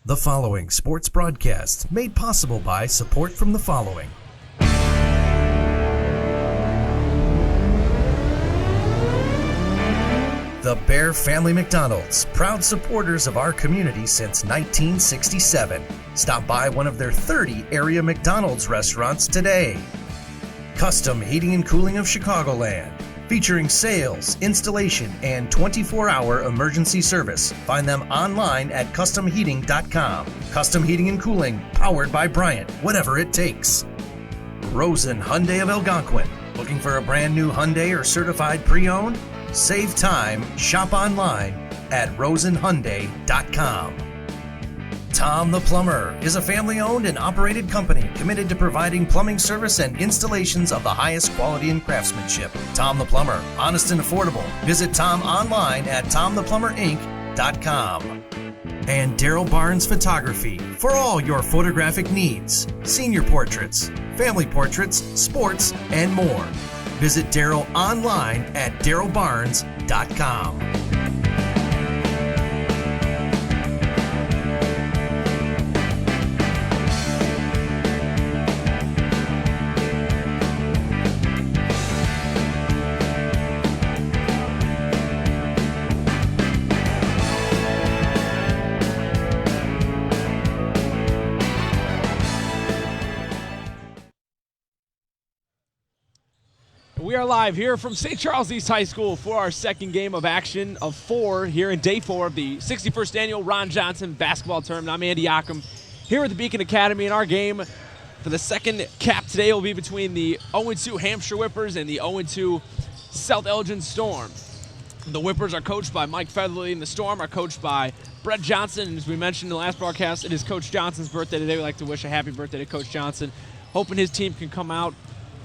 The following sports broadcast made possible by support from the following. The Bear Family McDonald's, proud supporters of our community since 1967. Stop by one of their 30 area McDonald's restaurants today. Custom Heating and Cooling of Chicagoland, featuring sales, installation, and 24-hour emergency service. Find them online at customheating.com. Custom Heating and Cooling, powered by Bryant, whatever it takes. Rosen Hyundai of Algonquin. Looking for a brand new Hyundai or certified pre-owned? Save time, shop online at rosenhyundai.com. Tom the Plumber is a family-owned and operated company committed to providing plumbing service and installations of the highest quality and craftsmanship. Tom the Plumber, honest and affordable. Visit Tom online at tomtheplumberinc.com. And Daryl Barnes Photography for all your photographic needs. Senior portraits, family portraits, sports, and more. Visit Daryl online at darylbarnes.com. We are live here from St. Charles East High School for our second game of action of 4 here in day 4 of the 61st annual Ron Johnson basketball tournament. I'm Andy Ockham here at the Beacon Academy, and our game for the second cap today will be between the 0-2 Hampshire Whippers and the 0-2 South Elgin Storm. The Whippers are coached by Mike Featherly, and the Storm are coached by Brett Johnson. And as we mentioned in the last broadcast, it is Coach Johnson's birthday today. We'd like to wish a happy birthday to Coach Johnson. Hoping his team can come out.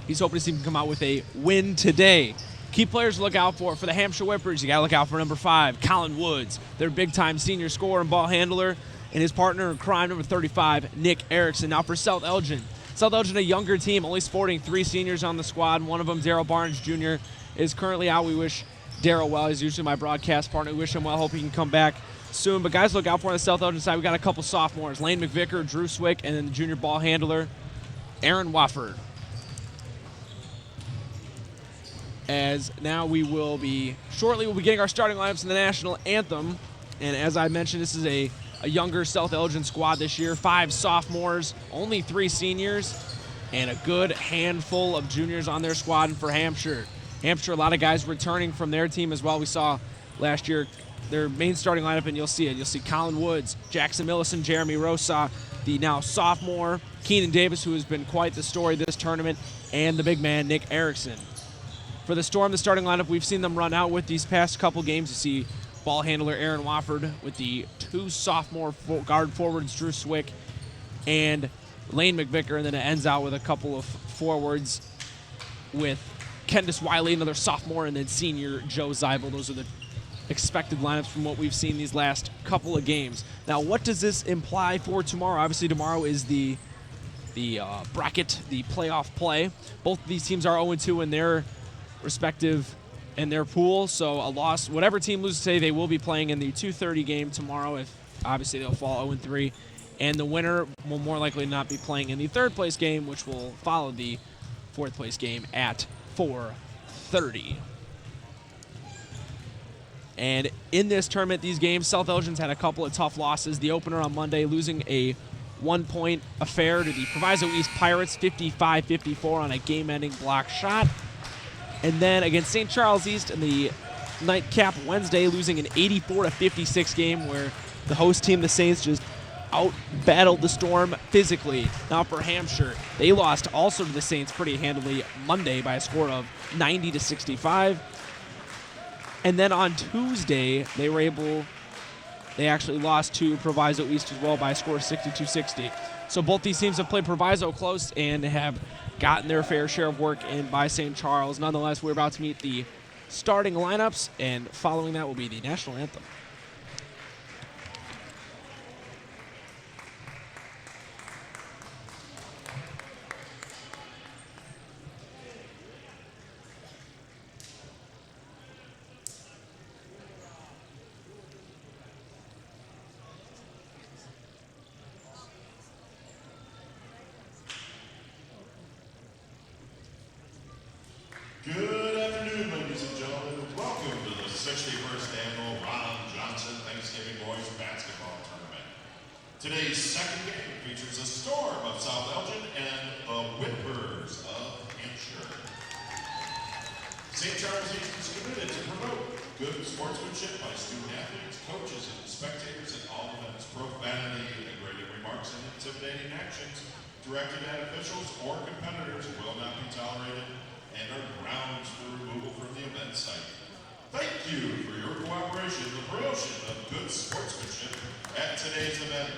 He's hoping his team can come out with a win today. Key players to look out for the Hampshire Whippers. You got to look out for number 5, Colin Woods, their big-time senior scorer and ball handler, and his partner in crime, number 35, Nick Erickson. Now for South Elgin. South Elgin, a younger team, only sporting 3 seniors on the squad. One of them, Daryl Barnes Jr., is currently out. We wish Daryl well. He's usually my broadcast partner. We wish him well. Hope he can come back soon. But guys, look out for on the South Elgin side. We got a couple sophomores, Lane McVicker, Drew Swick, and then the junior ball handler, Aaron Wofford. As now we'll be getting our starting lineups in the national anthem. And as I mentioned, this is a younger South Elgin squad this year. 5 sophomores, only 3 seniors, and a good handful of juniors on their squad. And for Hampshire, a lot of guys returning from their team as well. We saw last year their main starting lineup, and you'll see it. You'll see Colin Woods, Jackson Millison, Jeremy Rosa, the now sophomore Keenan Davis, who has been quite the story this tournament, and the big man, Nick Erickson. For the Storm, the starting lineup, we've seen them run out with these past couple games. You see ball handler Aaron Wofford with the 2 sophomore guard forwards, Drew Swick and Lane McVicker, and then it ends out with a couple of forwards with Kendis Wiley, another sophomore, and then senior Joe Zeibel. Those are the expected lineups from what we've seen these last couple of games. Now, what does this imply for tomorrow? Obviously, tomorrow is the bracket, the playoff play. Both of these teams are 0-2 in their respective in their pool, so a loss, whatever team loses today, they will be playing in the 2:30 game tomorrow. If obviously they'll fall 0-3, and the winner will more likely not be playing in the 3rd place game, which will follow the 4th place game at 4:30. And in this tournament, these games, South Elgin's had a couple of tough losses. The opener on Monday, losing a 1-point affair to the Proviso East Pirates, 55-54 on a game-ending block shot. And then against St. Charles East in the nightcap Wednesday, losing an 84-56 game where the host team, the Saints, just out-battled the Storm physically. Now for Hampshire, they lost also to the Saints pretty handily Monday by a score of 90-65. And then on Tuesday, they actually lost to Proviso East as well by a score of 62-60. So both these teams have played Proviso close and have gotten their fair share of work in by St. Charles. Nonetheless, we're about to meet the starting lineups, and following that will be the national anthem. Good afternoon, ladies and gentlemen. Welcome to the 61st annual Ron Johnson Thanksgiving Boys Basketball Tournament. Today's second game features a Storm of South Elgin and the Whippers of Hampshire. St. Charles East is committed to promote good sportsmanship by student athletes, coaches, and spectators at all events. Profanity, degrading remarks, and intimidating actions directed at officials or competitors will not be tolerated and are grounds for removal from the event site. Thank you for your cooperation in the promotion of good sportsmanship at today's event.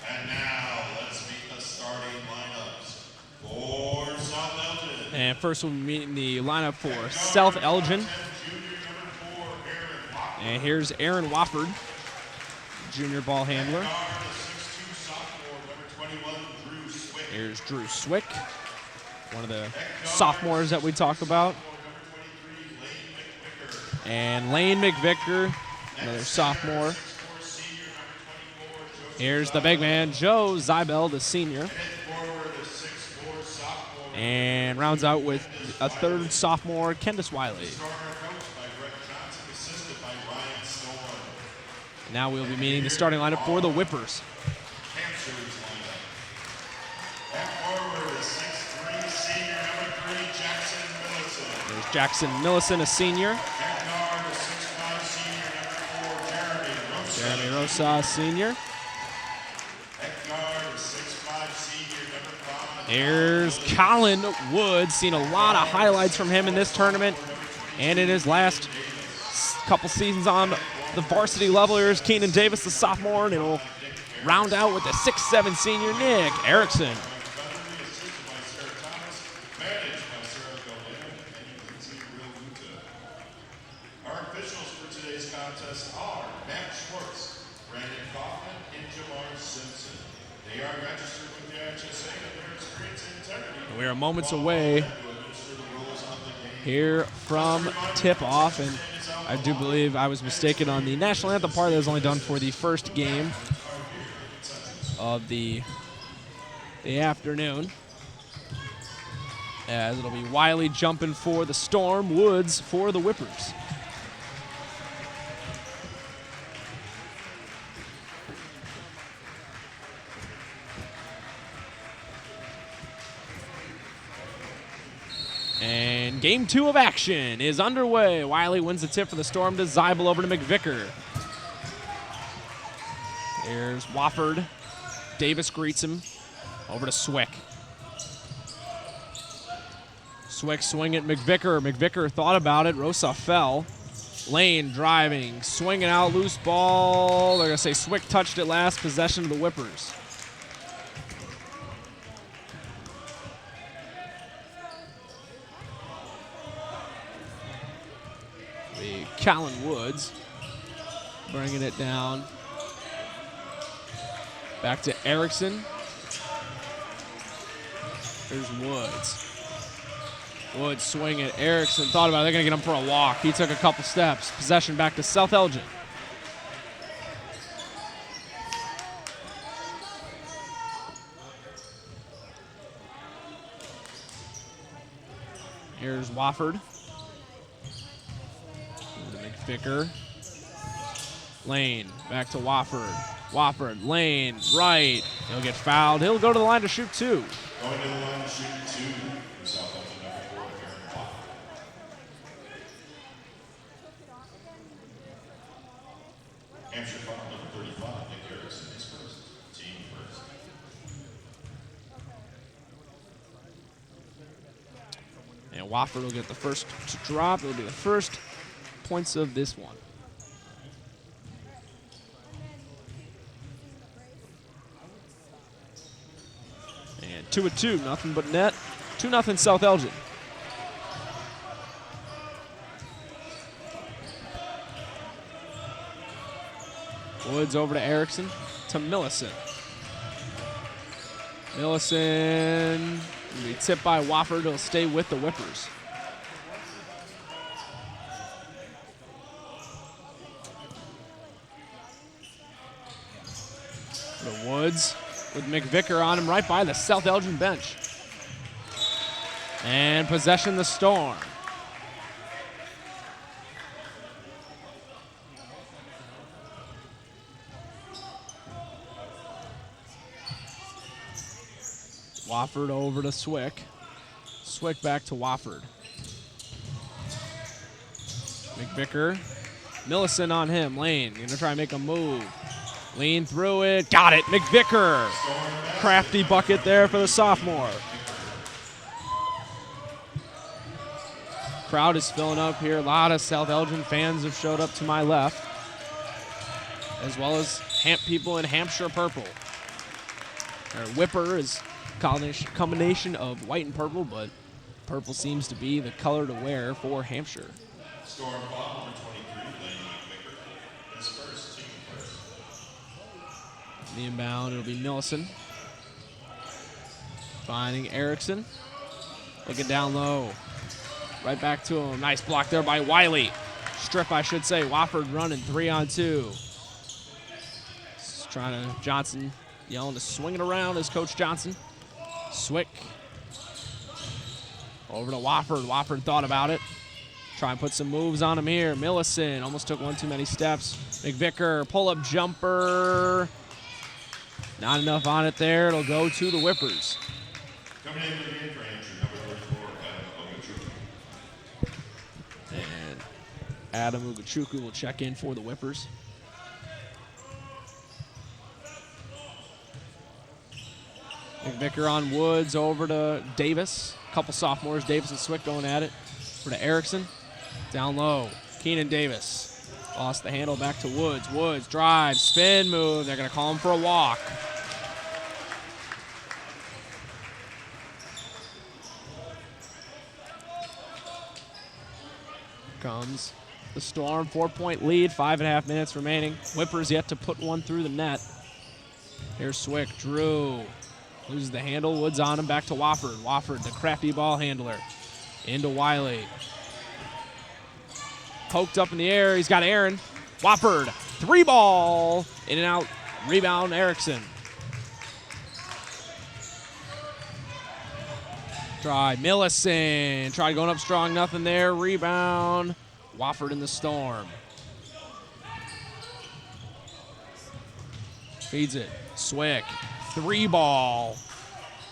And now, let's meet the starting lineups for South Elgin. And first we'll be meeting the lineup for South Elgin. And here's Aaron Wofford, junior ball handler. Here's Drew Swick, one of the sophomores that we talked about. And Lane McVicker, another sophomore. Here's the big man, Joe Zybel, the senior. And rounds out with a third sophomore, Kendis Wiley. Now we'll be meeting the starting lineup for the Whippers. There's Jackson Millicent, a senior. Jeremy Rosa, a senior. Here's Colin Woods. Seen a lot of highlights from him in this tournament and in his last couple seasons on the varsity level. Here's Keenan Davis, the sophomore, and it'll round out with the 6'7" senior, Nick Erickson. Our officials for today's contest are Matt Schwartz, Brandon Kaufman, and Jamar Simpson. They are registered with the IHSA and their experience and integrity. We are moments away here from tip-off, and I do believe I was mistaken on the national anthem part that was only done for the first game of the afternoon, as it'll be Wiley jumping for the Storm, Woods for the Whippers. And game two of action is underway. Wiley wins the tip for the Storm to Zybel over to McVicker. Here's Wofford. Davis greets him. Over to Swick. Swick swing at McVicker. McVicker thought about it. Rosa fell. Lane driving, swinging out, loose ball. They're going to say Swick touched it last. Possession of the Whippers. Colin Woods bringing it down. Back to Erickson. There's Woods. Woods swing at Erickson. Thought about it. They're going to get him for a walk. He took a couple steps. Possession back to South Elgin. Here's Wofford. McVicker. Lane, back to Wofford. Wofford, Lane, right. He'll get fouled. He'll go to the line to shoot two. Going to the line to shoot two for South Elgin, number 4, Aaron Wofford. Hampshire foul number 35, Nick Erickson is first. Team first. And Wofford will get the first to drop. It'll be the first points of this one. And 2-2, nothing but net. 2-0 South Elgin. Woods over to Erickson, to Millicent. Millicent will be tipped by Wofford. He'll stay with the Whippers. The Woods with McVicker on him right by the South Elgin bench. And possession the Storm. Wofford over to Swick. Swick back to Wofford. McVicker. Millicent on him. Lane going to try and make a move. Lean through it. Got it. McVicker. Crafty bucket there for the sophomore. Crowd is filling up here. A lot of South Elgin fans have showed up to my left, as well as people in Hampshire purple. Our whipper is a combination of white and purple, but purple seems to be the color to wear for Hampshire. Storm ball number 23, Lane McVicker. His first, team first. The inbound, it'll be Millicent. Finding Erickson. Looking down low. Right back to him. Nice block there by Wiley. Strip, I should say. Wofford running 3-on-2. Just trying to, Johnson yelling to swing it around as Coach Johnson. Swick. Over to Wofford. Wofford thought about it. Try and put some moves on him here. Millicent almost took one too many steps. McVicker, pull-up jumper. Not enough on it there. It'll go to the Whippers. Coming in the game for Hampshire, number 34, Adam Ogachukwu. And Adam Ogachukwu will check in for the Whippers. McVicker on Woods over to Davis. A couple sophomores, Davis and Swick going at it. Over to Erickson. Down low. Keenan Davis. Lost the handle back to Woods. Woods drive, spin move. They're going to call him for a walk. Comes the Storm. 4-point lead, 5.5 minutes remaining. Whippers yet to put one through the net. Here's Swick. Drew loses the handle. Woods on him. Back to Wofford. Wofford, the crafty ball handler. Into Wiley. Poked up in the air. He's got Aaron. Wofford. 3-ball. In and out. Rebound, Erickson. Try Millicent. Tried going up strong. Nothing there. Rebound. Wofford in the Storm. Feeds it. Swick. 3-ball.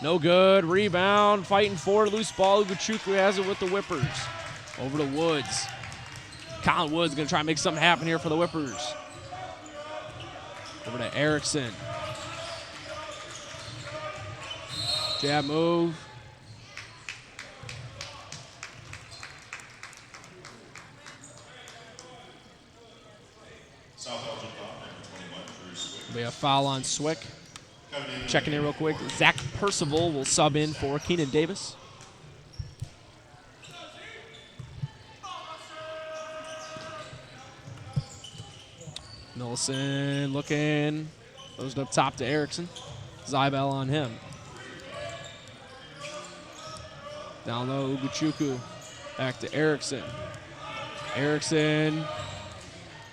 No good. Rebound. Fighting for it. Loose ball. Ogachukwu has it with the Whippers. Over to Woods. Colin Woods going to try and make something happen here for the Whippers. Over to Erickson. Jab move. South Elgin foul, number 21, Drew Swick. There'll be a foul on Swick. Checking in real quick. Zach Percival will sub in for Keenan Davis. Millicent looking. Goes up top to Erickson. Zybel on him. Down low, Ogachukwu. Back to Erickson. Erickson.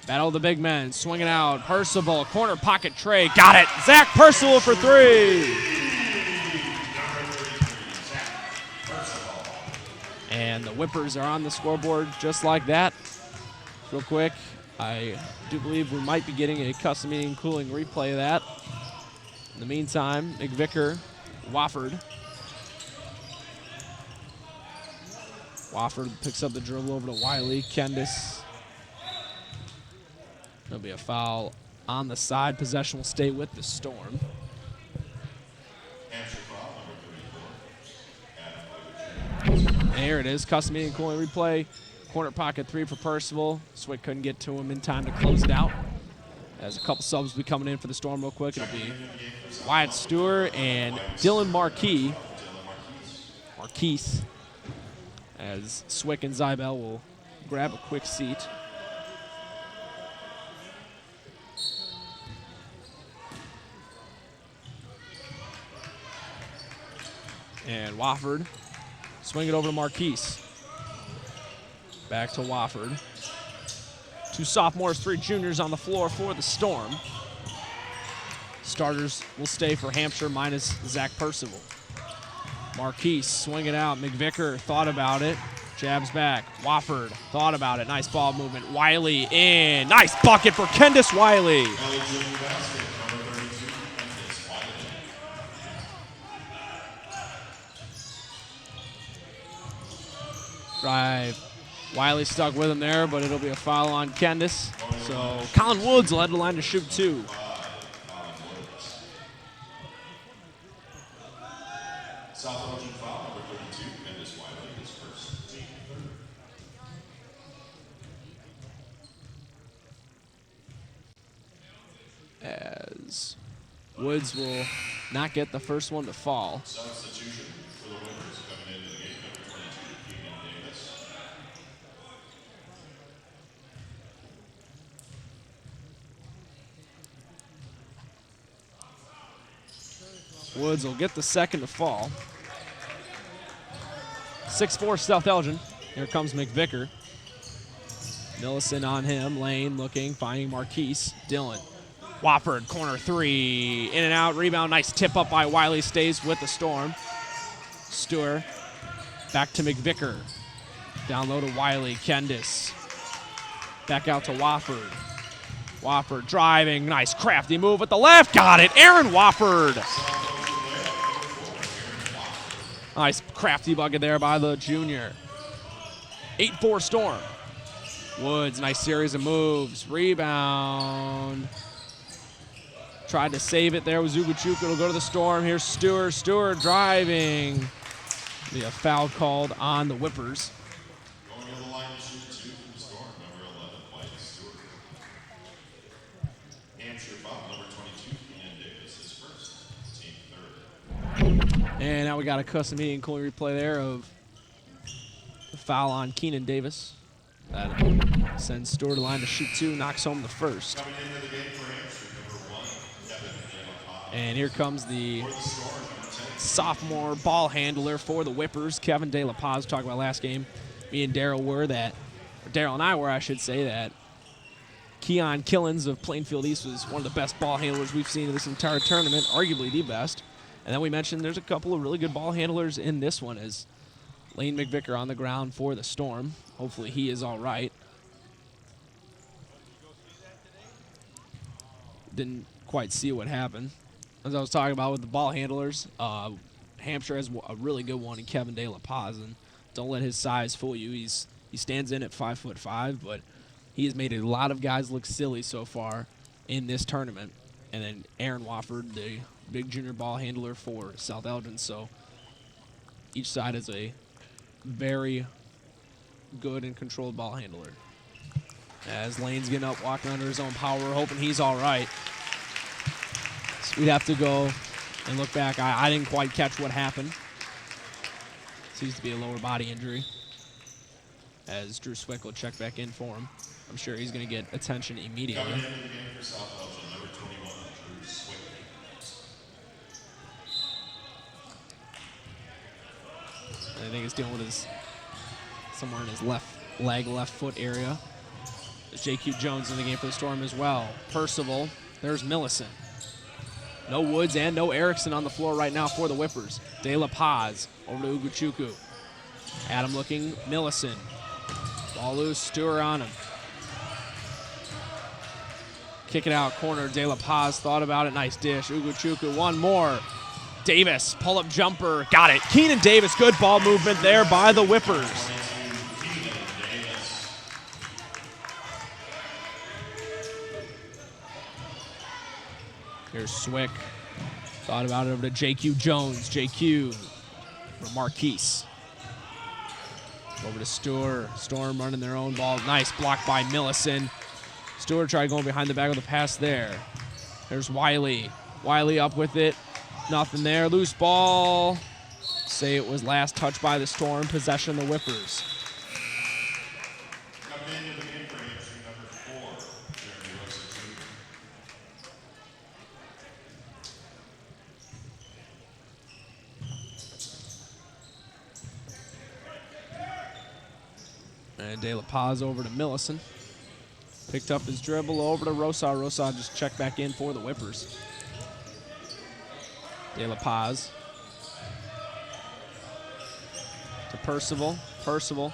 Battle of the big men. Swinging out. Percival. Corner pocket tray. Got it. Zach Percival for 3. And the Whippers are on the scoreboard just like that. Real quick, I do believe we might be getting a custom heating and cooling replay of that. In the meantime, McVicker, Wofford. Wofford picks up the dribble over to Wiley. Kendis. There'll be a foul on the side. Possession will stay with the Storm. Hampshire foul, number 34, Adam Ogachukwu. There it is. Custom heating and cooling replay. Corner pocket 3 for Percival. Swick couldn't get to him in time to close it out. As a couple subs will be coming in for the Storm real quick. It'll be Wyatt Stewart and Dylan Marquise. As Swick and Zybel will grab a quick seat. And Wofford. Swing it over to Marquise. Back to Wofford. 2 sophomores, 3 juniors on the floor for the Storm. Starters will stay for Hampshire minus Zach Percival. Marquise swing it out. McVicker thought about it. Jabs back. Wofford thought about it. Nice ball movement. Wiley in. Nice bucket for Kendis Wiley. Elgin basket, number 32, Kendis Wiley. Drive. Wiley stuck with him there, but it'll be a foul on Kendis. So Colin Woods will head to the line to shoot 2. South Elgin foul number 32, Candace Wiley, his first team third. As Woods will not get the first one to fall. Substitution for the Whippers coming into the game, number 22, Keenan Davis. Woods will get the second to fall. 6'4" South Elgin. Here comes McVicker. Millicent on him. Lane looking, finding Marquise. Dillon. Wofford, corner 3. In and out, rebound. Nice tip up by Wiley. Stays with the Storm. Stewart. Back to McVicker. Down low to Wiley. Kendis. Back out to Wofford. Wofford driving. Nice crafty move with the left. Got it. Aaron Wofford. Nice crafty bucket there by the junior. 8-4 Storm. Woods, nice series of moves. Rebound. Tried to save it there with Zuguchuk. It'll go to the Storm. Here's Stewart. Stewart driving. Be a foul called on the Whippers. Going to the line to shoot 2 from the Storm, number 11, White Stewart. Hampshire foul number 22, Keenan Davis, his first, team third. And now we got a custom meeting cool replay there of the foul on Keenan Davis. That sends Stewart to the line to shoot 2, knocks home the first. Coming into the game for Hampshire, number 1, Kevin DeLaPaz. And here comes the For the Storm, number 10, sophomore ball handler for the Whippers, Kevin De La Paz. Talked about last game. Me and Daryl were that, or Daryl and I were, I should say, that Keon Killens of Plainfield East was one of the best ball handlers we've seen in this entire tournament, arguably the best. And then we mentioned there's a couple of really good ball handlers in this one, as Lane McVicker on the ground for the Storm. Hopefully he is all right. Didn't quite see what happened. As I was talking about with the ball handlers, Hampshire has a really good one in Kevin De La Paz, and don't let his size fool you. He stands in at 5'5", but he has made a lot of guys look silly so far in this tournament. And then Aaron Wofford, the big junior ball handler for South Elgin. So each side is a very good and controlled ball handler. As Lane's getting up, walking under his own power, hoping he's all right. So we'd have to go and look back. I didn't quite catch what happened. Seems to be a lower body injury. As Drew Swick will check back in for him. I'm sure he's going to get attention immediately. coming into the game for South Elgin, number 21, Drew Swick. I think he's dealing with his somewhere in his left leg, left foot area. There's J.Q. Jones in the game for the Storm as well. Percival. There's Millicent. No Woods and no Erickson on the floor right now for the Whippers. De La Paz over to Uguchukwu. Adam looking. Millicent. Ball loose. Stewart on him. Kick it out. Corner. De La Paz thought about it. Nice dish. Uguchukwu. One more. Davis. Pull-up jumper. Got it. Keenan Davis. Good ball movement there by the Whippers. Here's Swick. Thought about it over to J.Q. Jones. J.Q. for Marquise. Over to Stewart. Storm running their own ball. Nice block by Millicent. Stewart tried going behind the back of the pass there. There's Wiley. Wiley up with it. Nothing there. Loose ball. Say it was last touch by the Storm. Possession of the Whippers. Coming into the game for Hampshire, number 4, Jeremy Rosa Jr. And De La Paz over to Millicent. Picked up his dribble over to Rosa. Rosa just checked back in for the Whippers. De La Paz. To Percival. Percival.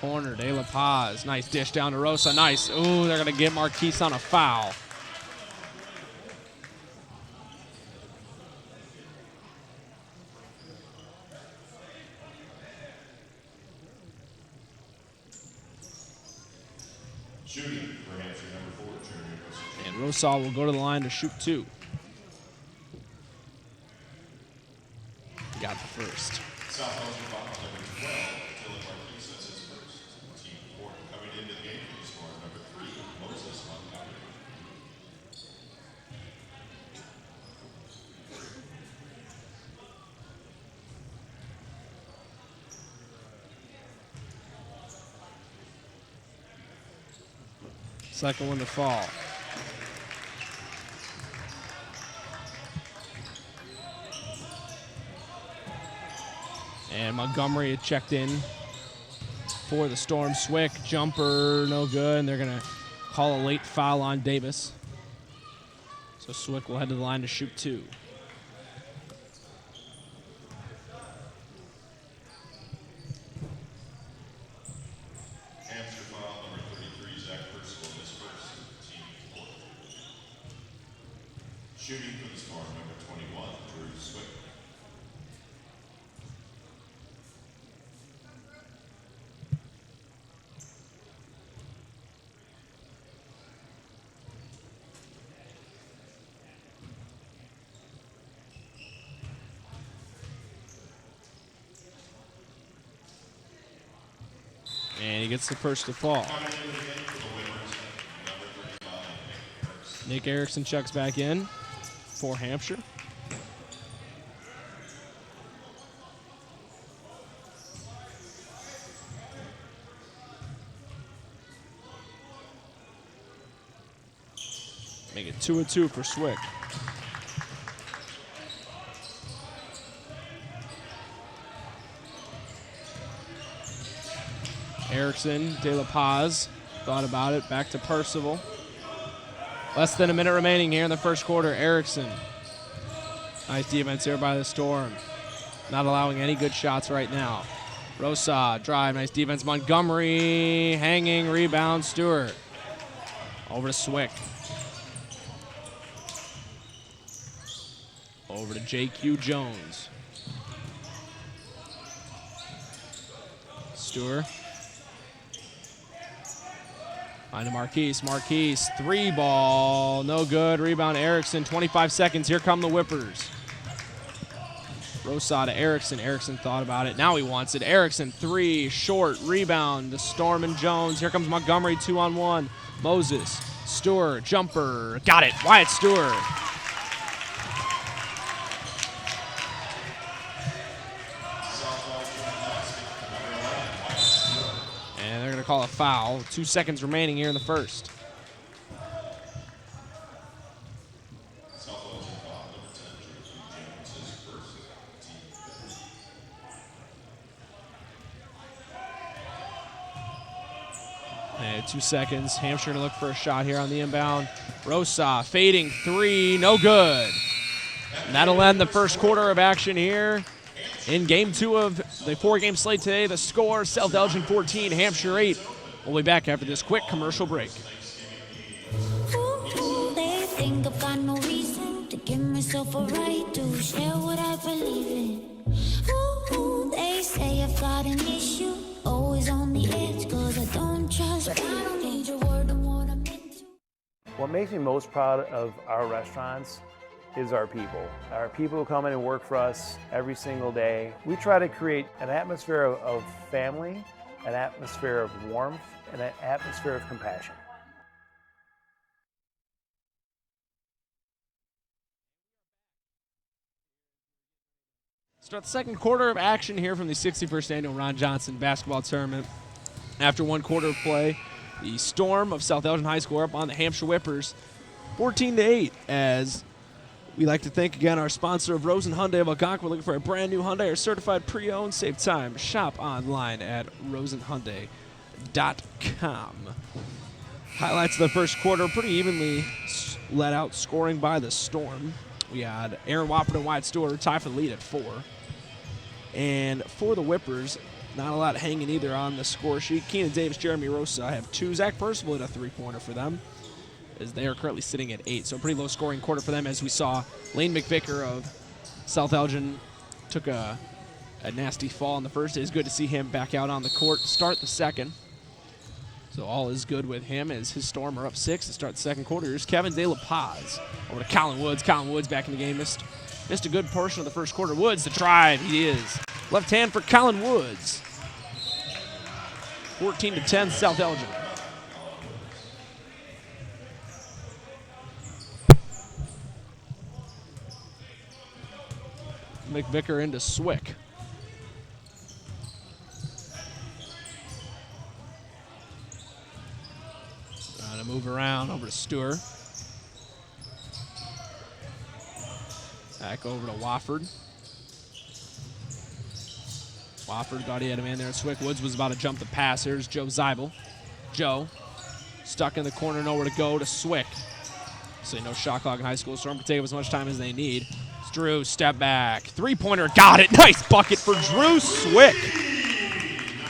Corner. De La Paz. Nice dish down to Rosa. Nice. Ooh, they're going to get Marquise on a foul. Shooting for Hampshire, number 4, junior Rosa. And Rosa will go to the line to shoot 2. Got the first. South Elgin foul number 12, Dylan Marquis, that's his first. Team 4 coming into the game for the score, number 3, Moses Montgomery. Second one to fall. And Montgomery checked in for the Storm. Swick, jumper, no good, and they're going to call a late foul on Davis. So Swick will head to the line to shoot 2. Hampshire foul number 33, Zach Percival, his first, team 4. Shooting for the Storm, number 21, Drew Swick. And he gets the first to fall. Nick Erickson checks back in for Hampshire. Make it 2-2 for Swick. Erickson, De La Paz, thought about it, back to Percival. Less than a minute remaining here in the first quarter. Erickson, nice defense here by the Storm. Not allowing any good shots right now. Rosa, drive, nice defense. Montgomery, hanging, rebound, Stewart. Over to Swick. Over to J.Q. Jones. Stewart. On to Marquise. Marquise, 3-ball, no good. Rebound Erickson, 25 seconds. Here come the Whippers. Rosa to Erickson. Erickson thought about it. Now he wants it. Erickson, 3, short, rebound to Storm and Jones. Here comes Montgomery, 2-on-1. Moses, Stewart, jumper. Got it. Wyatt Stewart. Call a foul. 2 seconds remaining here in the first. And 2 seconds. Hampshire to look for a shot here on the inbound. Rosa fading 3, no good. And that'll end the first quarter of action here. In game 2 of the 4-game slate today, the score, South Elgin 14, Hampshire 8. We'll be back after this quick commercial break. Ooh, they think I've got no reason to give myself a right to share what I believe in. Ooh, they say I've got an issue, always on the edge, cause I don't trust, but I don't need your word on what I'm into. What makes me most proud of our restaurants is our people. Our people who come in and work for us every single day. We try to create an atmosphere of family, an atmosphere of warmth, and an atmosphere of compassion. Start the second quarter of action here from the 61st Annual Ron Johnson Basketball Tournament. After 1 quarter of play, the Storm of South Elgin High School are up on the Hampshire Whippers 14-8 as we like to thank again our sponsor of Rosen Hyundai of Algonquin. We're looking for a brand new Hyundai or certified pre-owned. Save time. Shop online at rosenhyundai.com. Highlights of the first quarter, pretty evenly let out, scoring by the Storm. We had Aaron Wappert and Wyatt Stewart tie for the lead at 4. And for the Whippers, not a lot hanging either on the score sheet. Keenan Davis, Jeremy Rosa have 2. Zach Percival had a 3-pointer for them, as they are currently sitting at 8. So a pretty low scoring quarter for them, as we saw Lane McVicker of South Elgin took a nasty fall in the first. It is good to see him back out on the court to start the second. So all is good with him as his Storm are up 6 to start the second quarter. Here's Kevin De La Paz over to Colin Woods. Colin Woods back in the game. Missed a good portion of the first quarter. Woods the drive. He is. Left hand for Colin Woods. 14-10 South Elgin. McVicker into Swick. Trying to move around over to Stewart. Back over to Wofford. Wofford thought he had a man there. Swick Woods was about to jump the pass. Here's Joe Zeibel. Joe stuck in the corner, nowhere to go to Swick. So no shot clock in high school. Storm can take up as much time as they need. It's Drew, step back. Three-pointer, got it. Nice bucket for Drew Swick.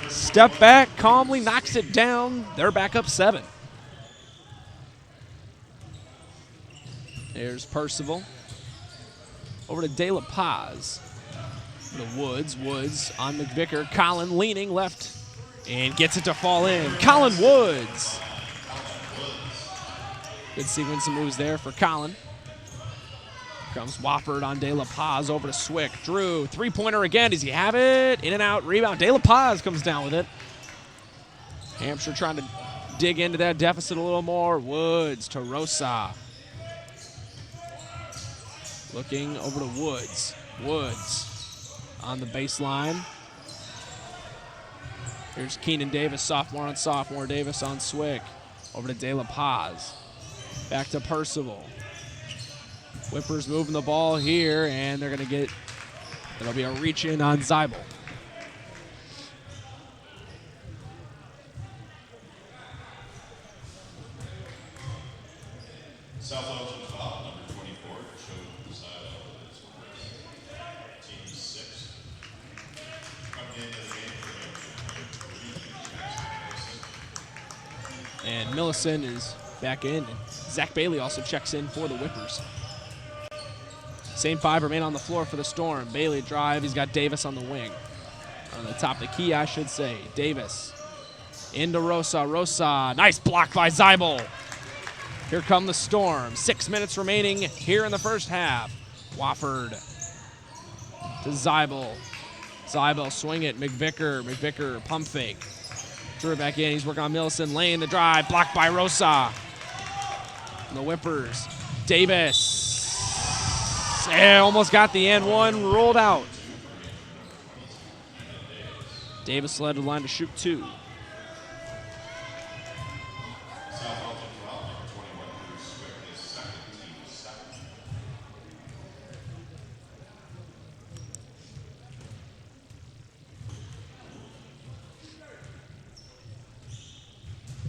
Step back, calmly knocks it down. They're back up 7. There's Percival. Over to De La Paz. The Woods. Woods on McVicker. Colin leaning left and gets it to fall in. Colin Woods. Good sequence of moves there for Colin. Comes Wofford on De La Paz over to Swick. Drew, three-pointer again. Does he have it? In and out, rebound. De La Paz comes down with it. Hampshire trying to dig into that deficit a little more. Woods to Rosa. Looking over to Woods. Woods on the baseline. Here's Keenan Davis, sophomore on sophomore. Davis on Swick. Over to De La Paz. Back to Percival. Whippers moving the ball here, and they're going to get, it'll be a reach in on Zeibel. South Elgin foul, number 24, showed Zeibel as team 6. Coming into the game And Millicent is back in. Zach Bailey also checks in for the Whippers. Same 5 remain on the floor for the Storm. Bailey drive. He's got Davis on the wing. On the top of the key, I should say. Davis into Rosa. Rosa. Nice block by Zeibel. Here come the Storm. 6 minutes remaining here in the first half. Wofford to Zeibel. Zeibel swing it. McVicker. McVicker pump fake. Drew it back in. He's working on Millicent. Lane the drive. Blocked by Rosa. And the Whippers. Davis. Almost got the N1 rolled out. Davis led the line to shoot 2.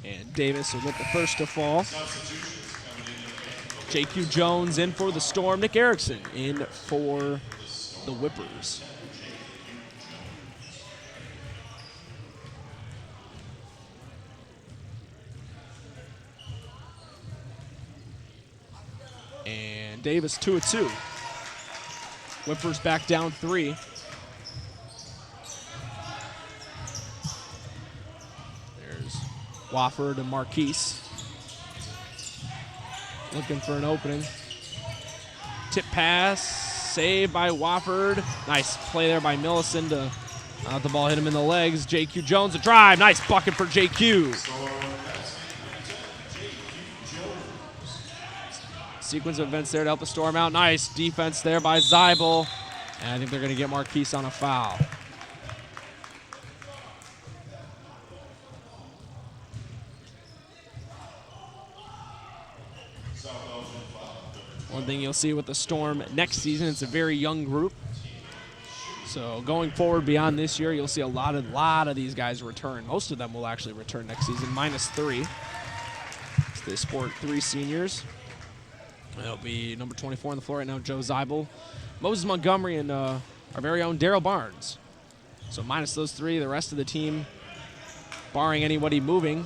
And Davis will get the first to fall. J.Q. Jones in for the Storm. Nick Erickson in for the Whippers. And Davis 2 of 2. Whippers back down 3. There's Wofford and Marquise. Looking for an opening. Tip pass, saved by Wofford. Nice play there by Millicent to the ball hit him in the legs. J.Q. Jones a drive. Nice bucket for J.Q. Sequence of events there to help the Storm out. Nice defense there by Zeibel. And I think they're going to get Marquise on a foul. One thing you'll see with the Storm next season, it's a very young group. So going forward beyond this year, you'll see a lot of these guys return. Most of them will actually return next season, -3. So they sport 3 seniors. It'll be number 24 on the floor right now, Joe Zeibel, Moses Montgomery, and our very own Daryl Barnes. So minus those 3, the rest of the team, barring anybody moving,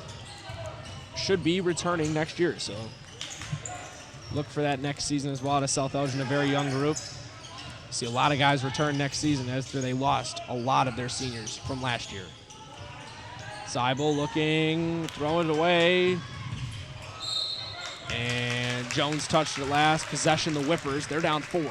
should be returning next year. So look for that next season as well to South Elgin, a very young group. See a lot of guys return next season after they lost a lot of their seniors from last year. Seibel looking, throwing it away. And Jones touched it last. Possession, the Whippers. They're down 4.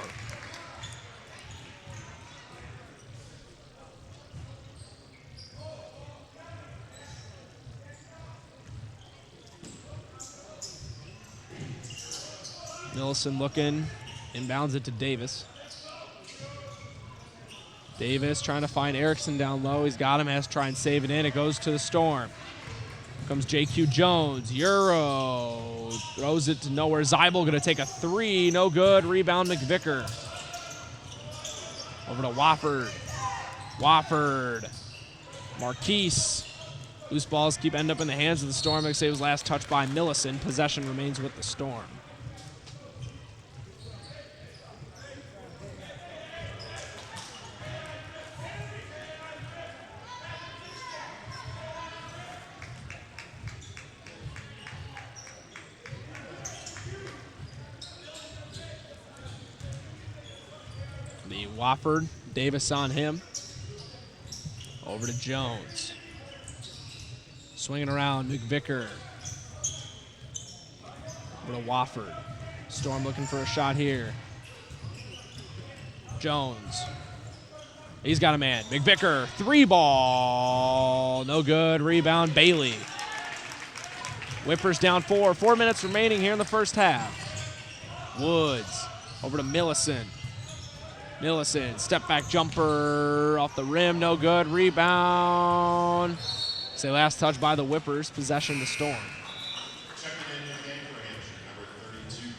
Millicent looking, inbounds it to Davis. Davis trying to find Erickson down low. He's got him, has to try and save it in. It goes to the Storm. Here comes JQ Jones. Euro throws it to nowhere. Seibel going to take a 3. No good. Rebound McVicker. Over to Wofford. Wofford. Marquise. Loose balls end up in the hands of the Storm. Like I say, it was last touched by Millicent. Possession remains with the Storm. Wofford, Davis on him. Over to Jones. Swinging around, McVicker. Over to Wofford. Storm looking for a shot here. Jones. He's got a man. McVicker, 3 ball. No good. Rebound, Bailey. Whippers down 4. 4 minutes remaining here in the first half. Woods. Over to Millicent. Millicent, step back jumper off the rim, no good. Rebound. Say last touch by the Whippers. Possession to Storm. Checking in the game for Hampshire,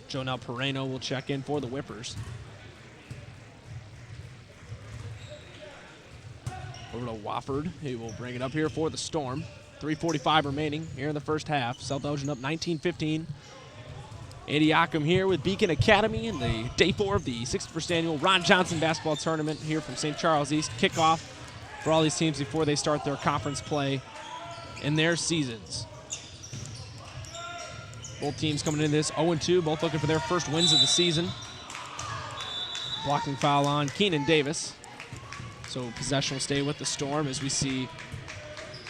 number 32, Jonel Pereno will check in for the Whippers. Over to Wofford. He will bring it up here for the Storm. 3:45 remaining here in the first half. South Elgin up 19-15. Antiochum here with Beacon Academy in the day 4 of the 61st annual Ron Johnson basketball tournament here from St. Charles East. Kickoff for all these teams before they start their conference play in their seasons. Both teams coming into this 0-2, both looking for their first wins of the season. Blocking foul on Keenan Davis. So possession will stay with the Storm as we see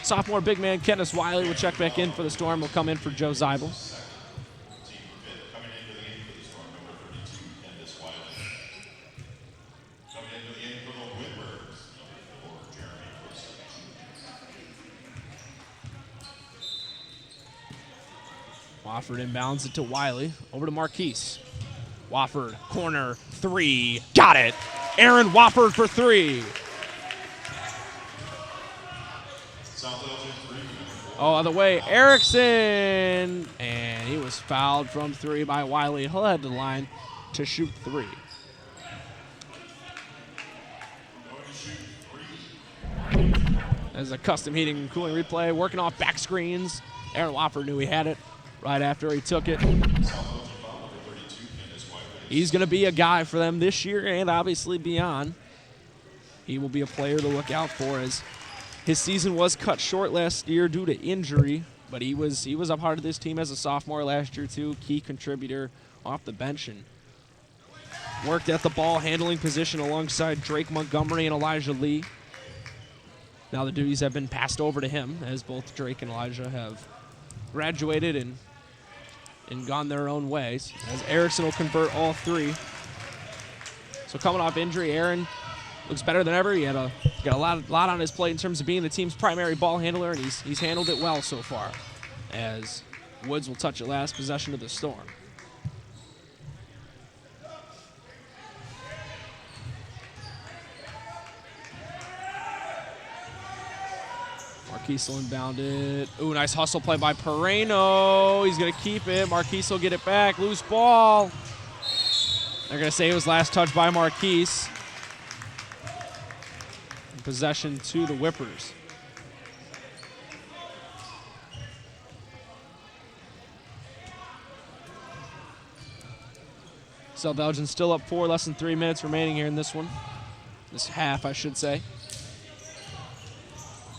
sophomore big man Kenneth Wiley will check back in for the Storm. Will come in for Joe Seibel. Wofford inbounds it to Wiley. Over to Marquise. Wofford, corner, 3. Got it! Aaron Wofford for 3. Oh, other way, Erickson! And he was fouled from 3 by Wiley. He'll head to the line to shoot 3. There's a custom heating and cooling replay, working off back screens. Aaron Wofford knew he had it right after he took it. He's going to be a guy for them this year and obviously beyond. He will be a player to look out for as his season was cut short last year due to injury, but he was a part of this team as a sophomore last year too, key contributor off the bench and worked at the ball handling position alongside Drake Montgomery and Elijah Lee. Now the duties have been passed over to him as both Drake and Elijah have graduated and gone their own ways, as Erickson will convert all 3. So coming off injury, Aaron looks better than ever. He got a lot on his plate in terms of being the team's primary ball handler, and he's handled it well so far, as Woods will touch it last. Possession of the Storm. Marquise will inbound it. Ooh, nice hustle play by Pereno. He's going to keep it. Marquise will get it back. Loose ball. They're going to say it was last touch by Marquise. Possession to the Whippers. South Elgin still up 4, less than 3 minutes remaining here in this one. This half, I should say.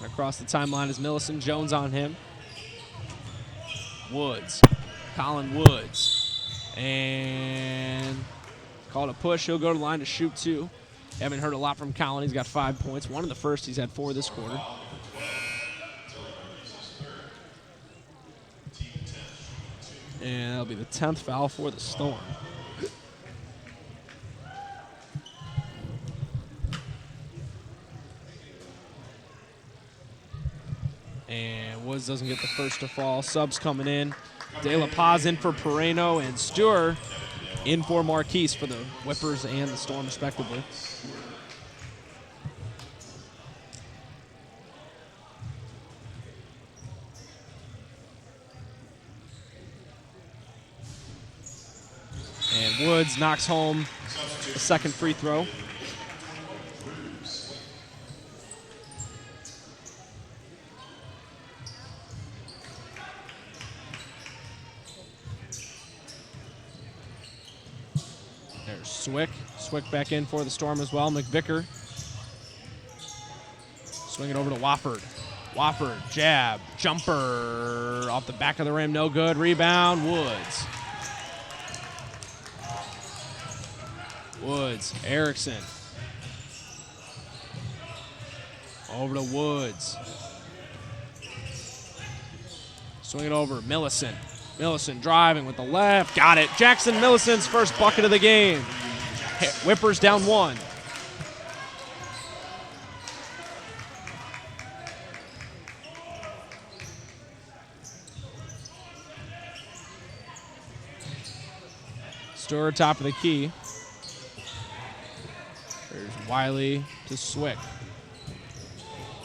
Across the timeline is Millicent. Jones on him. Woods. Colin Woods. And called a push. He'll go to the line to shoot 2. Haven't heard a lot from Colin. He's got 5 points. 1 in the first. He's had 4 this quarter. And that'll be the 10th foul for the Storm. And Woods doesn't get the first to fall. Subs coming in. De La Paz in for Pereno, and Stewart in for Marquise for the Whippers and the Storm, respectively. And Woods knocks home the second free throw. There's Swick. Swick back in for the Storm as well. McVicker. Swing it over to Wofford. Wofford, jab, jumper, off the back of the rim, no good. Rebound, Woods. Woods, Erickson. Over to Woods. Swing it over, Millicent. Millicent driving with the left, got it. Jackson Millicent's first bucket of the game. Whippers down 1. Stewart top of the key. There's Wiley to Swick.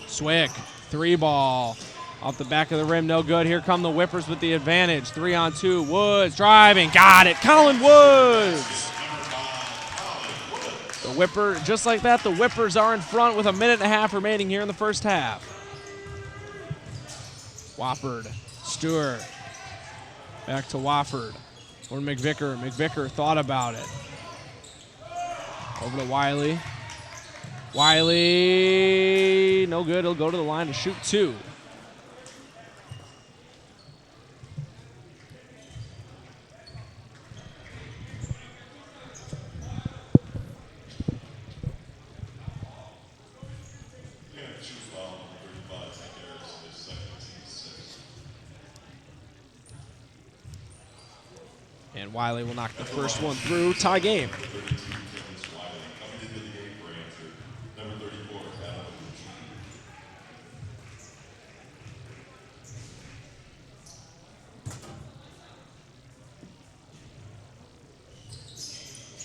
Swick, 3-ball. Off the back of the rim, no good. Here come the Whippers with the advantage. 3-on-2. Woods driving, got it. Colin Woods. The Whipper, just like that, the Whippers are in front with 1.5 minutes remaining here in the first half. Wofford, Stewart. Back to Wofford. Or McVicker. McVicker thought about it. Over to Wiley. Wiley, no good. He'll go to the line to shoot 2. And Wiley will knock the first one through. Tie game.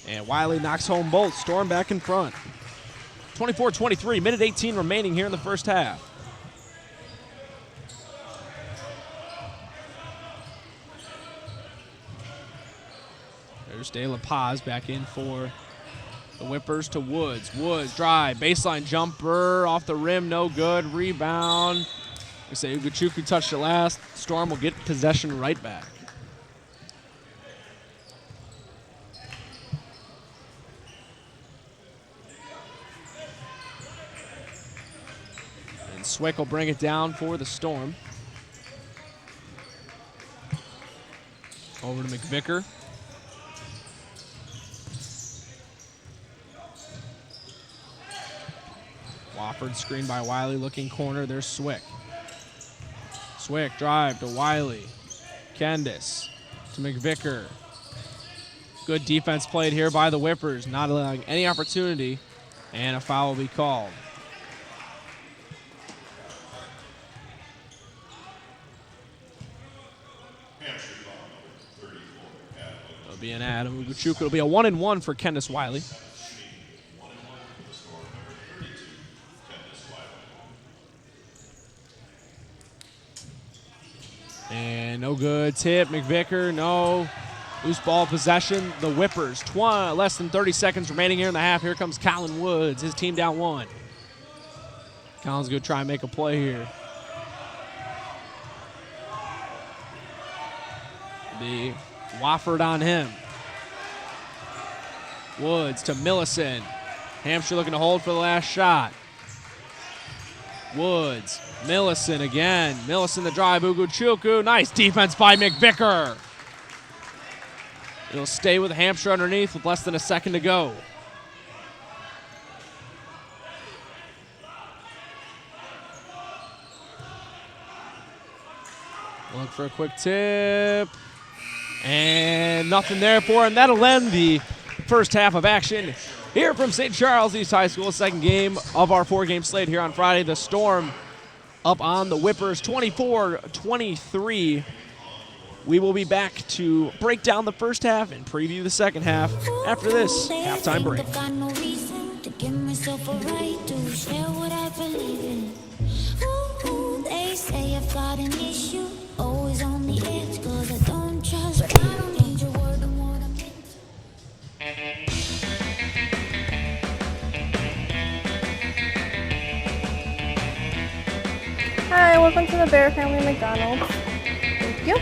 And Wiley knocks home both. Storm back in front. 24-23, minute 18 remaining here in the first half. There's De La Paz back in for the Whippers to Woods. Woods drive, baseline jumper, off the rim, no good. Rebound. I say Ugochukwu touched it last. Storm will get possession right back. And Swick will bring it down for the Storm. Over to McVicker. Wofford screen by Wiley, looking corner. There's Swick. Swick drive to Wiley. Candace to McVicker. Good defense played here by the Whippers, not allowing any opportunity, and a foul will be called. It'll be an Adam Ugochukwu. It'll be a 1-and-1 for Candace Wiley. And no good. Tip, McVicker, no. Loose ball possession. The Whippers, less than 30 seconds remaining here in the half. Here comes Colin Woods, his team down 1. Colin's going to try and make a play here. The Wofford on him. Woods to Millicent. Hampshire looking to hold for the last shot. Woods, Millicent again. Millicent the drive, Ugochukwu. Nice defense by McVicker. It'll stay with Hampshire underneath with less than a second to go. Look for a quick tip. And nothing there for him. That'll end the first half of action here from St. Charles East High School. Second game of our 4-game slate here on Friday. The Storm up on the Whippers 24-23. We will be back to break down the first half and preview the second half after this halftime break. I've got no reason to give myself a right to share what I believe in. Ooh, they say I've got an issue, always on the edge, 'cause I don't trust. But I don't need your word and what I'm into. Hi, welcome to the Bear Family McDonald's. Thank you.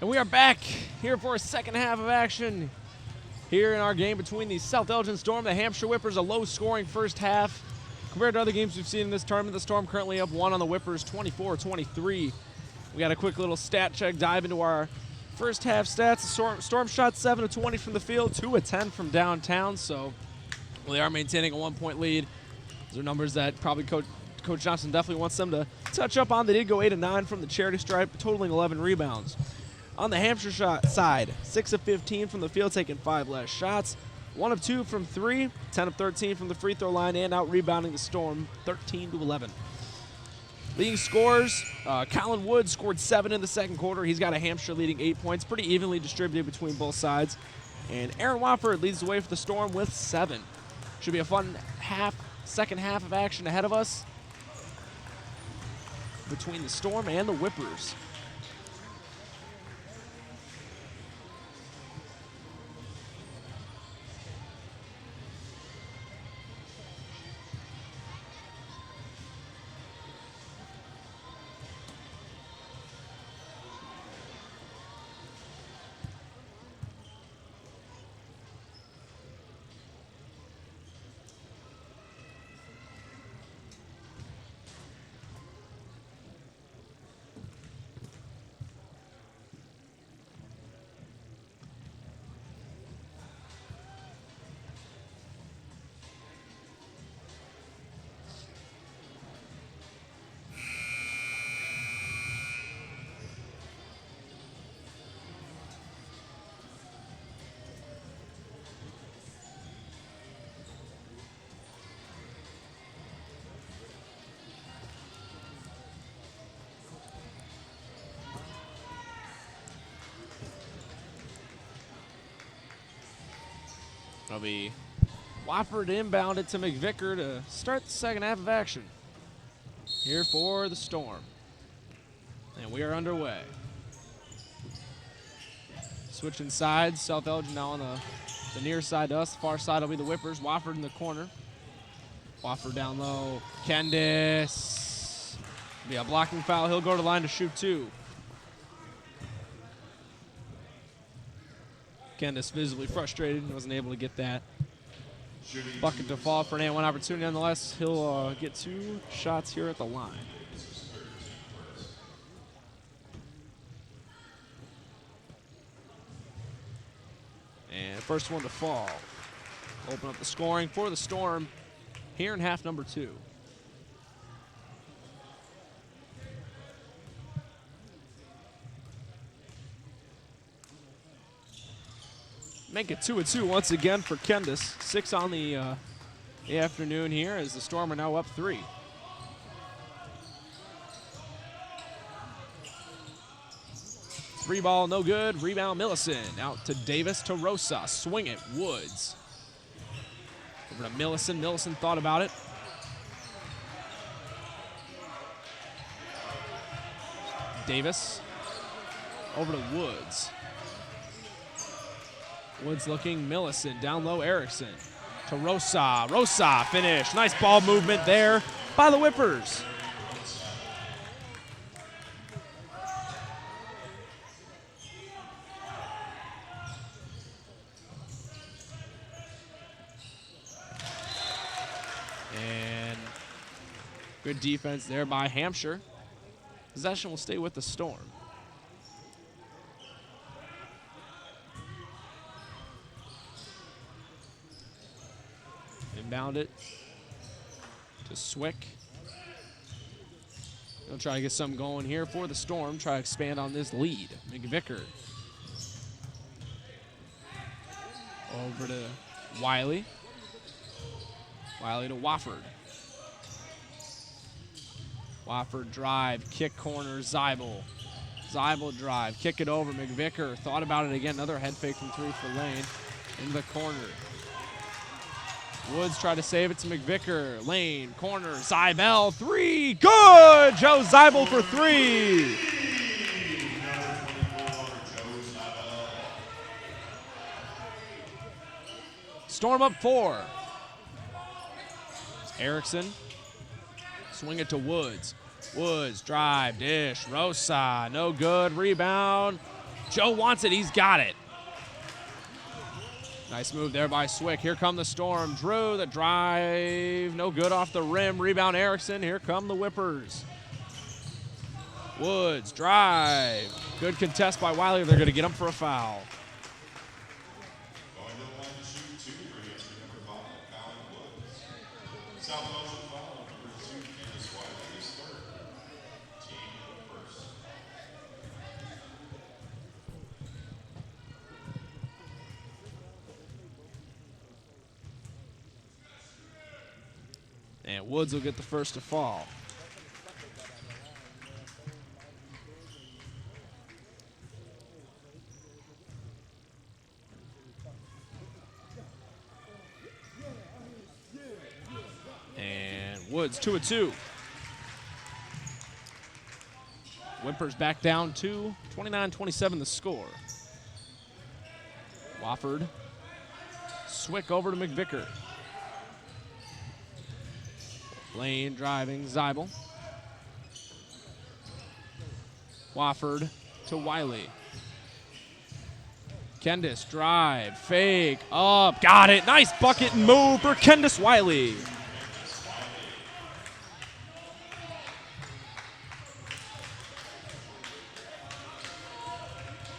And we are back here for a second half of action here in our game between the South Elgin Storm, the Hampshire Whippers. A low-scoring first half. Compared to other games we've seen in this tournament, the Storm currently up 1 on the Whippers, 24-23. We got a quick little stat check, dive into our first half stats. The Storm shot 7 of 20 from the field, 2 of 10 from downtown, so they are maintaining a 1-point lead. Those are numbers that probably Coach Johnson definitely wants them to touch up on. They did go 8 of 9 from the charity stripe, totaling 11 rebounds. On the Hampshire side, 6 of 15 from the field, taking 5 less shots. 1 of 2 from 3, 10 of 13 from the free throw line, and out-rebounding the Storm, 13-11. Leading scorers, Colin Wood scored 7 in the second quarter. He's got a Hampshire leading 8 points, pretty evenly distributed between both sides. And Aaron Wofford leads the way for the Storm with 7. Should be a fun second half of action ahead of us between the Storm and the Whippers. It'll be Wofford inbounded to McVicker to start the second half of action here for the Storm. And we are underway. Switching sides, South Elgin now on the near side to us. The far side will be the Whippers. Wofford in the corner. Wofford down low. Kendis. Be a blocking foul. He'll go to the line to shoot 2. Kendis visibly frustrated and wasn't able to get that bucket to fall for an and 1 opportunity. Nonetheless, he'll get 2 shots here at the line. And first one to fall. Open up the scoring for the Storm here in half number 2. Make it 2-2 once again for Kendis. 6 on the afternoon here as the Storm are now up 3. Three ball, no good. Rebound, Millicent. Out to Davis to Rosa. Swing it, Woods. Over to Millicent. Millicent thought about it. Davis. Over to Woods. Woods looking, Millicent, down low, Erickson to Rosa. Rosa, finish. Nice ball movement there by the Whippers. And good defense there by Hampshire. Possession will stay with the Storm. Inbound it to Swick. He'll try to get something going here for the Storm. Try to expand on this lead. McVicker. Over to Wiley. Wiley to Wofford. Wofford drive, kick corner, Zeibel. Zeibel drive, kick it over, McVicker. Thought about it again, another head fake from 3 for Lane. In the corner. Woods tried to save it to McVicker. Lane, corner, Zeibel, 3, good! Joe Zeibel for 3. Storm up 4. Erickson. Swing it to Woods. Woods, drive, dish, Rosa, no good. Rebound Joe wants it. He's got it. Nice move there by Swick. Here come the Storm. Drew, the drive. No good off the rim. Rebound Erickson. Here come the Whippers. Woods, drive. Good contest by Wiley. They're going to get him for a foul. Going to the line to shoot two against number 5, Colin Woods. South Elgin foul, number 2, Candace Wiley is third. Team first. And Woods will get the first to fall. And Woods 2 of 2. Whippers back down 2, 29-27 the score. Wofford. Swick over to McVicker. Lane driving, Zeibel. Wofford to Wiley. Kendis, drive, fake, up, got it. Nice bucket and move for Kendis Wiley.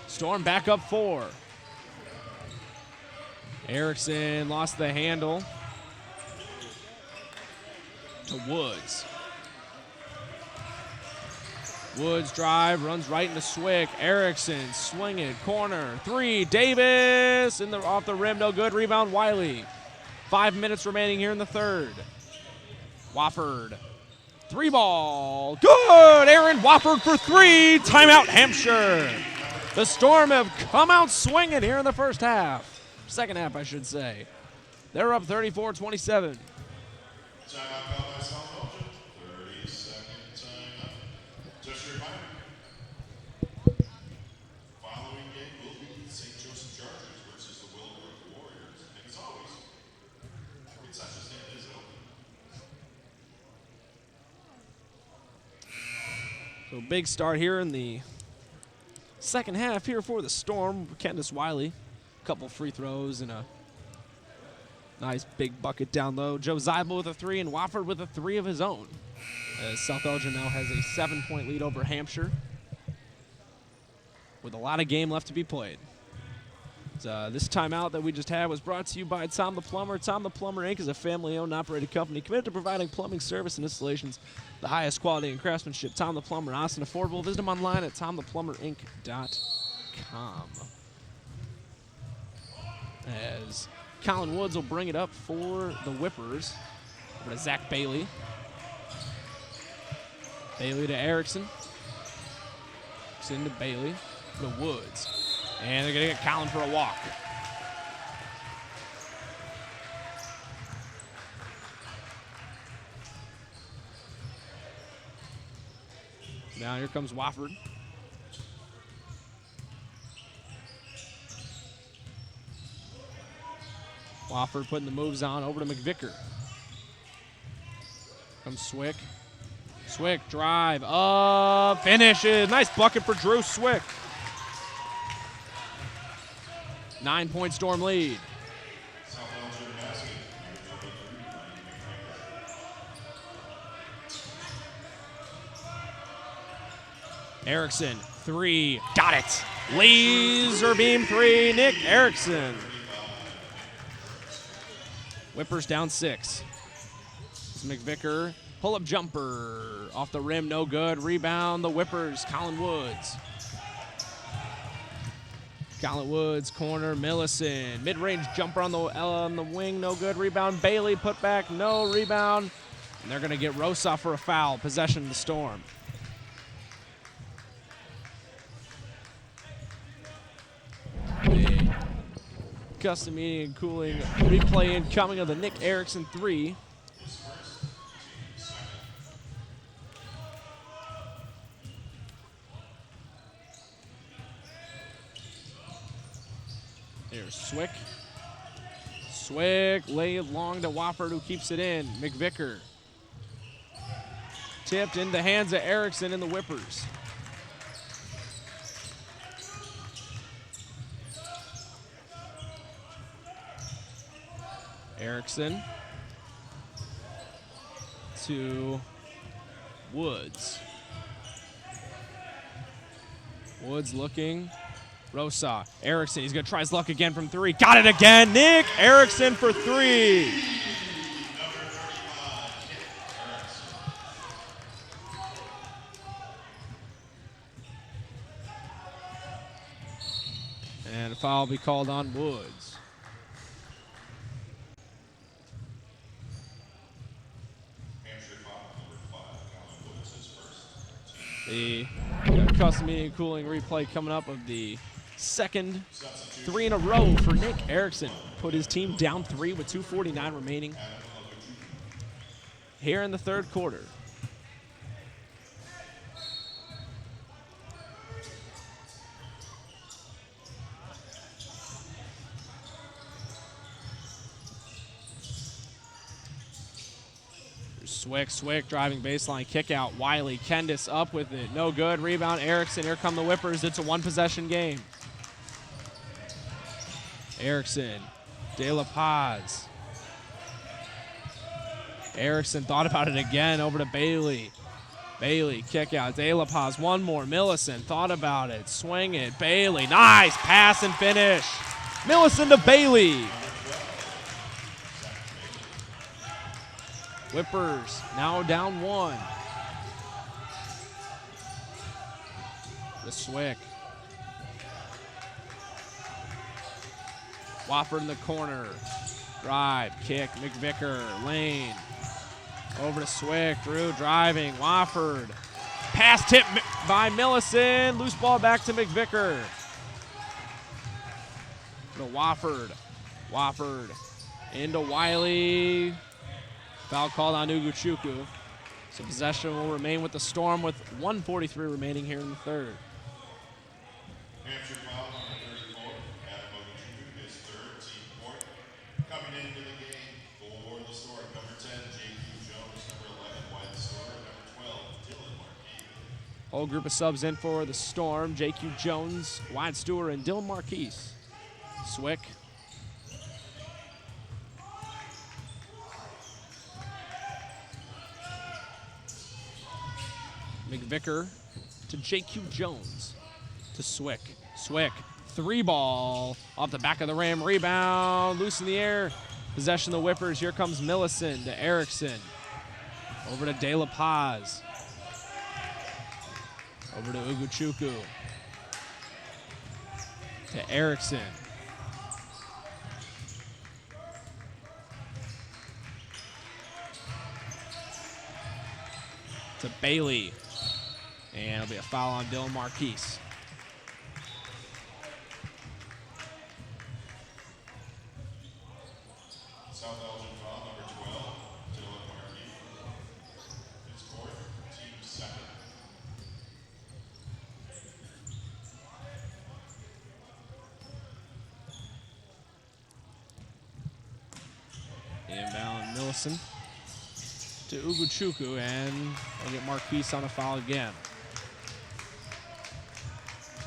Storm back up 4. Erickson lost the handle to Woods. Woods drive, runs right into Swick. Erickson swinging, corner, 3. Davis off the rim, no good. Rebound Wiley. 5 minutes remaining here in the third. Wofford, 3 ball, good. Aaron Wofford for 3. Timeout Hampshire. The Storm have come out swinging here in the first half. Second half, I should say. They're up 34-27. Timeout called by South Elgin. 30-second timeout. Just a reminder, following game will be St. Joseph Chargers versus the Willowbrook Warriors. And as always, it's such a stand as open. So big start here in the second half here for the Storm. Kendis Wiley, a couple free throws and a nice big bucket down low. Joe Zeibel with a 3 and Wofford with a 3 of his own. As South Elgin now has a 7-point lead over Hampshire with a lot of game left to be played. This timeout that we just had was brought to you by Tom the Plumber. Tom the Plumber, Inc. is a family-owned and operated company committed to providing plumbing service and installations the highest quality and craftsmanship. Tom the Plumber, honest and affordable. Visit them online at tomtheplumberinc.com. As Colin Woods will bring it up for the Whippers. Over to Zach Bailey. Bailey to Erickson. Erickson to Bailey. To Woods. And they're going to get Colin for a walk. Now here comes Wofford. Wofford putting the moves on over to McVicker. Comes Swick. Swick, drive, up, finishes. Nice bucket for Drew Swick. 9-point Storm lead. South Elgin basket. Erickson, 3, got it. Laser beam 3, Nick Erickson. Whippers down 6. It's McVicker, pull-up jumper. Off the rim, no good. Rebound, the Whippers, Colin Woods. Colin Woods, corner, Millicent. Mid-range jumper on the wing, no good. Rebound, Bailey, put back, no rebound. And they're going to get Rosa for a foul. Possession of the Storm. A custom heating and cooling replay incoming of the Nick Erickson 3. Here's Swick. Swick laid long to Wofford, who keeps it in. McVicker. Tipped in the hands of Erickson and the Whippers. Erickson to Woods. Woods looking. Rosa. Erickson, he's going to try his luck again from 3. Got it again. Nick Erickson for 3. And a foul will be called on Woods. Hampshire foul number 5, Colin Woods is first. The custom heating and cooling replay coming up of the second 3 in a row for Nick Erickson. Put his team down 3 with 2:49 remaining here in the third quarter. Swick driving baseline kick out. Wiley, Kendis up with it. No good. Rebound, Erickson. Here come the Whippers. It's a 1-possession game. Erickson, De La Paz. Erickson thought about it again. Over to Bailey. Bailey, kick out. De La Paz, one more. Millicent thought about it. Swing it. Bailey, nice pass and finish. Millicent to Bailey. Whippers now down 1. The Swick. Wofford in the corner. Drive, kick, McVicker, lane. Over to Swick, Drew driving, Wofford. Pass tip by Millicent. Loose ball back to McVicker. To Wofford. Wofford into Wiley. Foul called on Uguchukwu. So possession will remain with the Storm with 1:43 remaining here in the third. Hampshire foul number 34, Adam Oguchukwu, his third, team fourth. Coming into the game for the Storm, number 10, J.Q. Jones, number 11, Wyatt Storer, number 12, Dylan Marquis. Whole group of subs in for the Storm. J.Q. Jones, Wyatt Stewart, and Dylan Marquise. Swick. McVicker to J.Q. Jones to Swick. Swick, 3-ball off the back of the rim. Rebound, loose in the air. Possession of the Whippers. Here comes Millicent to Erickson. Over to De La Paz. Over to Uguchukwu. To Erickson. To Bailey. And it'll be a foul on Dylan Marquise. South Elgin foul number 12, Dylan Marquis. His fourth, team second. Inbound Millicent to Uguchukwu, and we'll get Marquise on a foul again.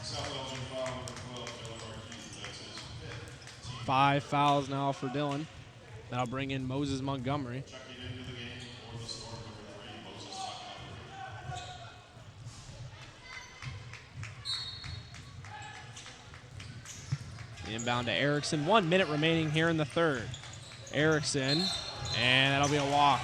South Elgin foul number 12, Dylan Marquis. That's his fifth, team 5 fouls now for Dylan. That'll bring in Moses Montgomery. checking into the game for the Storm, number 3, Moses Montgomery. Inbound to Erickson. 1 minute remaining here in the third. Erickson, and that'll be a walk.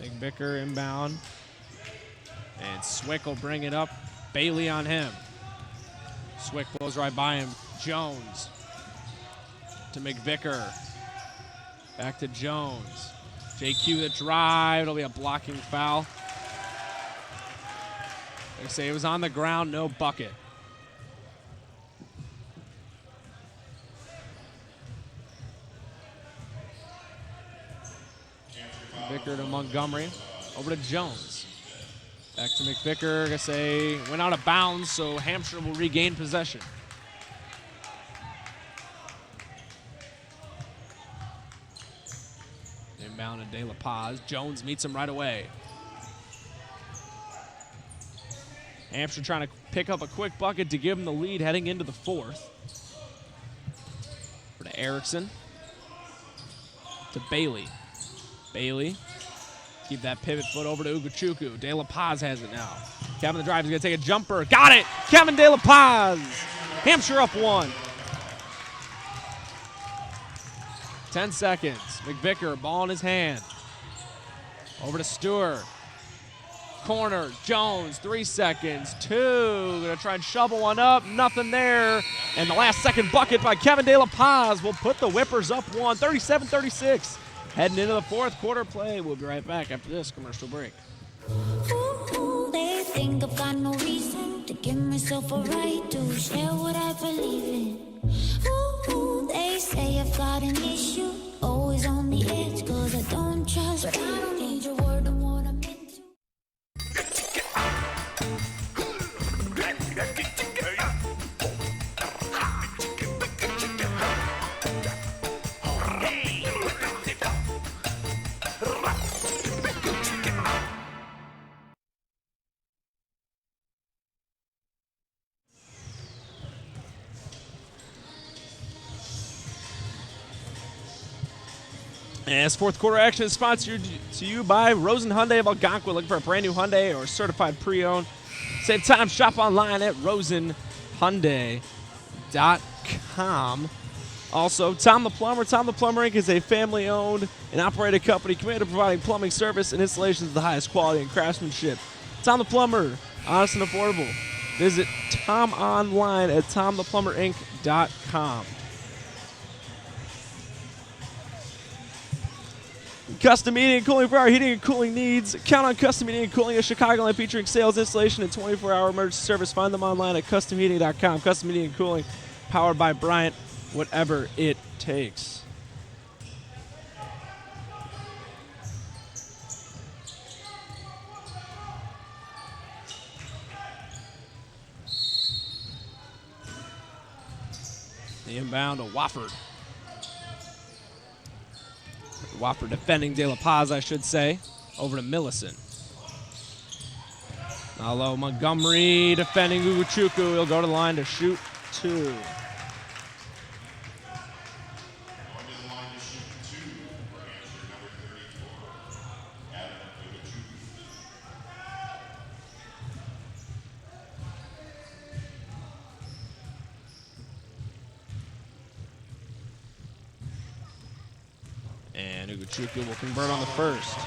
McVicker inbound. And Swick will bring it up. Bailey on him. Swick blows right by him. Jones to McVicker. Back to Jones. JQ the drive. It'll be a blocking foul. They say it was on the ground, no bucket. McVicker to Montgomery. Over to Jones. Back to McVicker. I say went out of bounds, so Hampshire will regain possession. Inbound De La Paz. Jones meets him right away. Hampshire trying to pick up a quick bucket to give him the lead heading into the fourth. Over to Erickson. To Bailey. Bailey. Keep that pivot foot over to Ugochukwu. De La Paz has it now. Kevin the drive is going to take a jumper. Got it! Kevin De La Paz! Hampshire up 1. 10 seconds. McVicker, ball in his hand. Over to Stewart. Corner, Jones, 3 seconds. 2, gonna try and shovel one up. Nothing there. And the last second bucket by Kevin De La Paz will put the Whippers up 1, 37-36. Heading into the fourth quarter play. We'll be right back after this commercial break. Ooh, they think I've got no reason to give myself a right to share what I believe in. Ooh, they say I've got an issue, always on the edge, cause I don't trust. But I don't need your word on what I'm into. As fourth quarter action is sponsored to you by Rosen Hyundai of Algonquin. Looking for a brand new Hyundai or certified pre-owned? Same time, shop online at rosenhyundai.com. Also, Tom the Plumber. Tom the Plumber Inc. is a family-owned and operated company committed to providing plumbing service and installations of the highest quality and craftsmanship. Tom the Plumber, honest and affordable. Visit Tom online at tomtheplumberinc.com. Custom Heating and Cooling for our heating and cooling needs. Count on Custom Heating and Cooling of Chicagoland, featuring sales, installation, and 24-hour emergency service. Find them online at customheating.com. Custom Heating and Cooling, powered by Bryant, whatever it takes. The inbound to Wofford. Wofford defending De La Paz, I should say. Over to Millicent. Now low, Montgomery defending Ugochukwu. He'll go to the line to shoot 2. Going to the line to shoot 2 for Hampshire, number 34, Adam Ugochukwu. And Ugochukwu will convert on the first.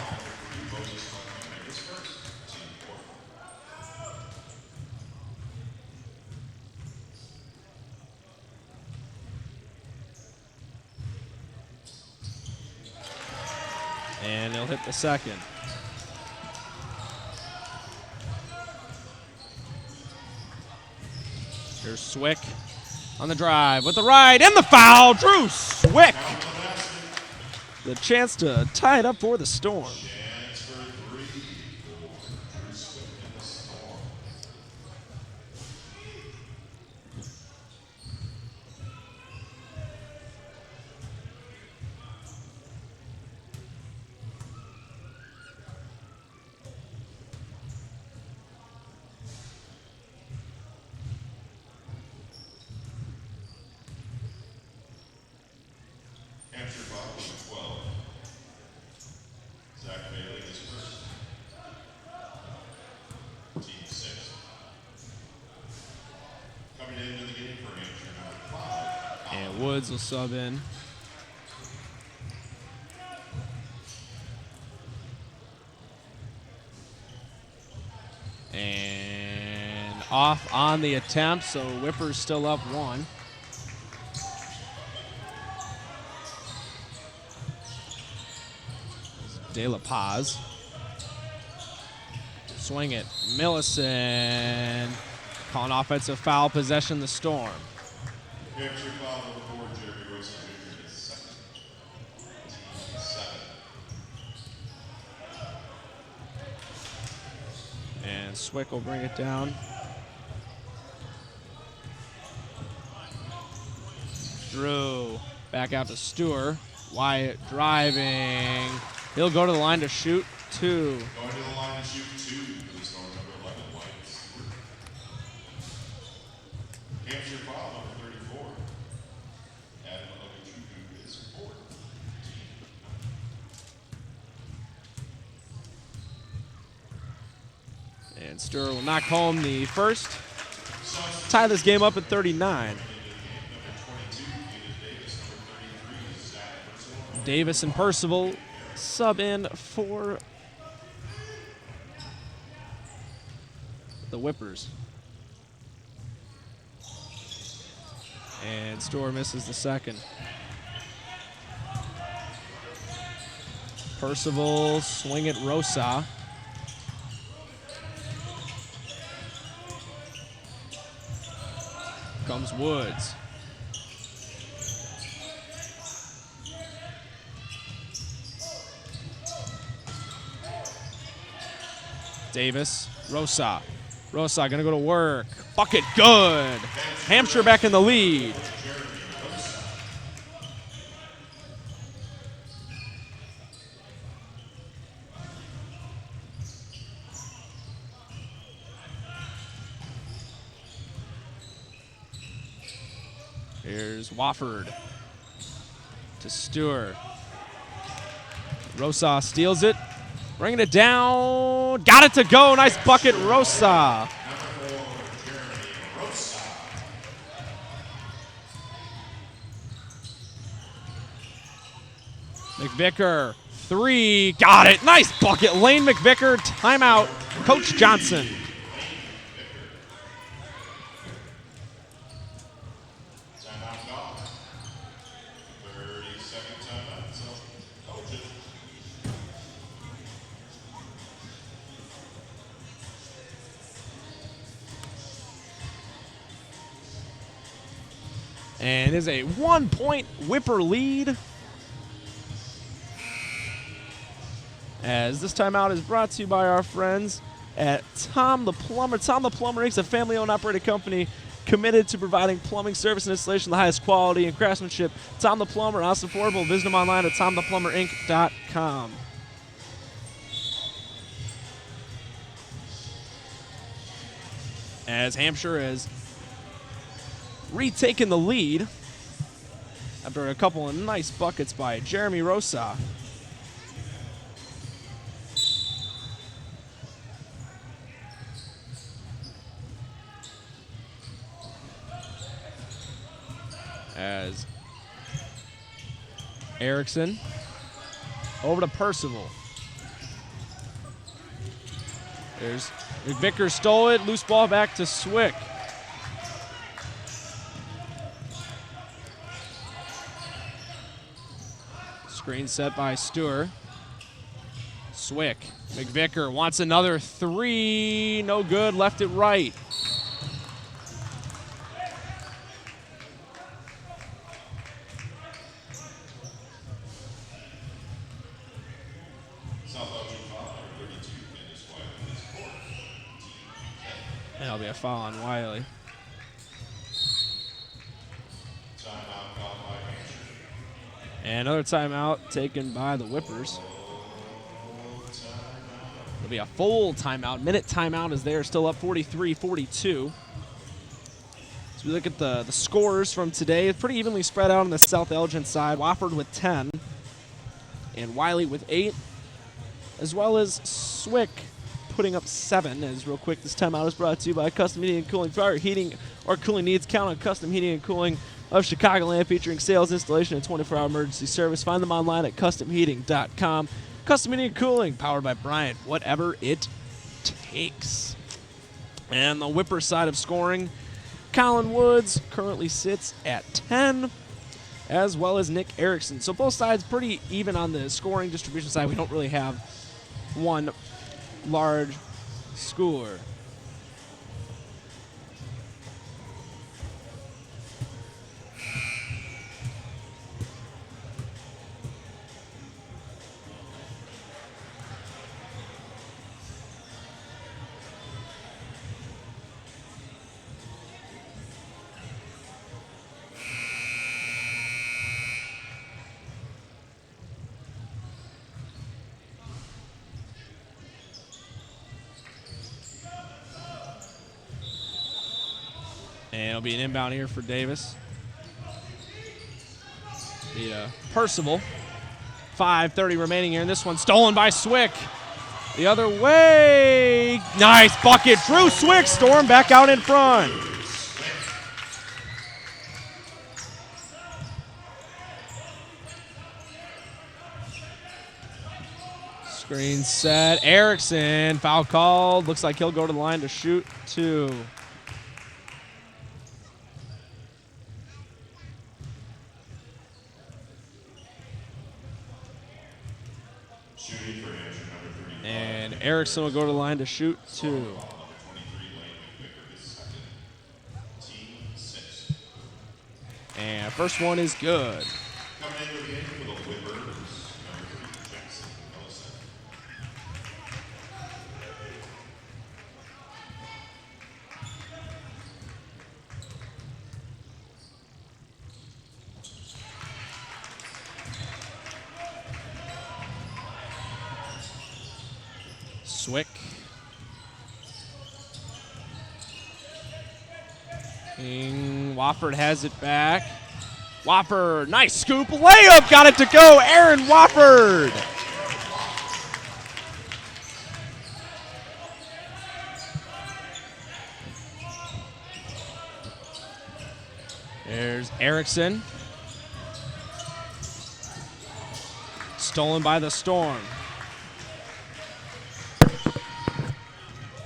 And he'll hit the second. Here's Swick on the drive with the right and the foul. Drew Swick. The chance to tie it up for the Storm. Chance for 3 for Drew Swick in the Storm. Hampshire foul number 12. Zach Bailey is first. Team 6. Coming into the game for Hampshire, number 5. And Woods will sub in. And off on the attempt, so Whippers still up 1. De La Paz. Swing it. Millicent. Calling offensive foul, possession, the Storm. Hampshire foul number 4, Jeremy Rosen Jr. is second. Team 7. And Swick will bring it down. Drew back out to Stewart. Wyatt driving. He'll go to the line to shoot 2. Going to the line to shoot 2 for the store number 11, Whites. Hampshire foul number 34. Adam Ogeechukwu is 14. And Stewart will knock home the first. Tie this game up at 39. Davis and Percival sub in for the Whippers. And Stewart misses the second. Percival swing at Rosa. Comes Woods. Davis, Rosa. Rosa gonna go to work. Bucket good. Hampshire back in the lead. Here's Wofford to Stewart. Rosa steals it, bringing it down. Got it to go. Nice bucket, Rosa. McVicker, 3. Got it. Nice bucket. Lane McVicker, timeout. Coach Johnson. And it is a 1-point Whipper lead. As this timeout is brought to you by our friends at Tom the Plumber. Tom the Plumber Inc. is a family-owned operated company committed to providing plumbing service and installation of the highest quality and craftsmanship. Tom the Plumber, also affordable. Visit them online at tomtheplumberinc.com. As Hampshire has retaken the lead after a couple of nice buckets by Jeremy Rosa. As Erickson over to Percival. There's McVicker, stole it, loose ball back to Swick. Screen set by Stewart. Swick. McVicker wants another 3. No good. Left it right. That'll be a foul on Wiley. And another timeout taken by the Whippers. It'll be a full timeout. Minute timeout as they are still up 43-42. As we look at the scores from today, it's pretty evenly spread out on the South Elgin side. Wofford with 10 and Wiley with 8, as well as Swick putting up 7. As real quick, this timeout is brought to you by Custom Heating and Cooling. For your heating or cooling needs, count on Custom Heating and Cooling of Chicagoland, featuring sales, installation, and 24-hour emergency service. Find them online at customheating.com. Custom Heating and Cooling, powered by Bryant, whatever it takes. And the Whipper side of scoring, Colin Woods currently sits at 10, as well as Nick Erickson. So both sides pretty even on the scoring distribution side. We don't really have one large scorer. And it'll be an inbound here for Davis. Be Percival. 5:30 remaining here, and this one stolen by Swick. The other way. Nice bucket. Drew Swick, Storm back out in front. Screen set. Erickson, foul called. Looks like he'll go to the line to shoot 2. And Erickson will go to the line to shoot 2. And first one is good. Swick. Wofford has it back. Wofford, nice scoop, layup, got it to go. Aaron Wofford. There's Erickson. Stolen by the Storm.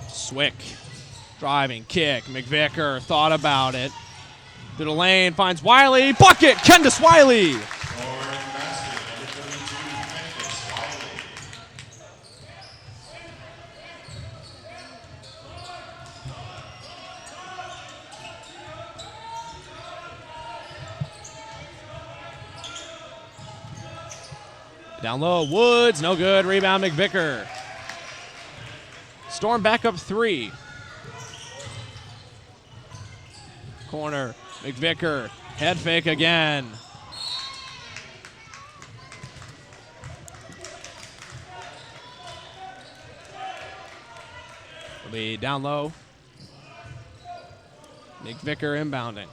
Swick, driving kick. McVicker thought about it. Through the lane, finds Wiley. Bucket, Kendis Wiley. Down low, Woods, no good. Rebound, McVicker. Storm back up 3. Corner, McVicker, head fake again. Will be down low. McVicker inbounding.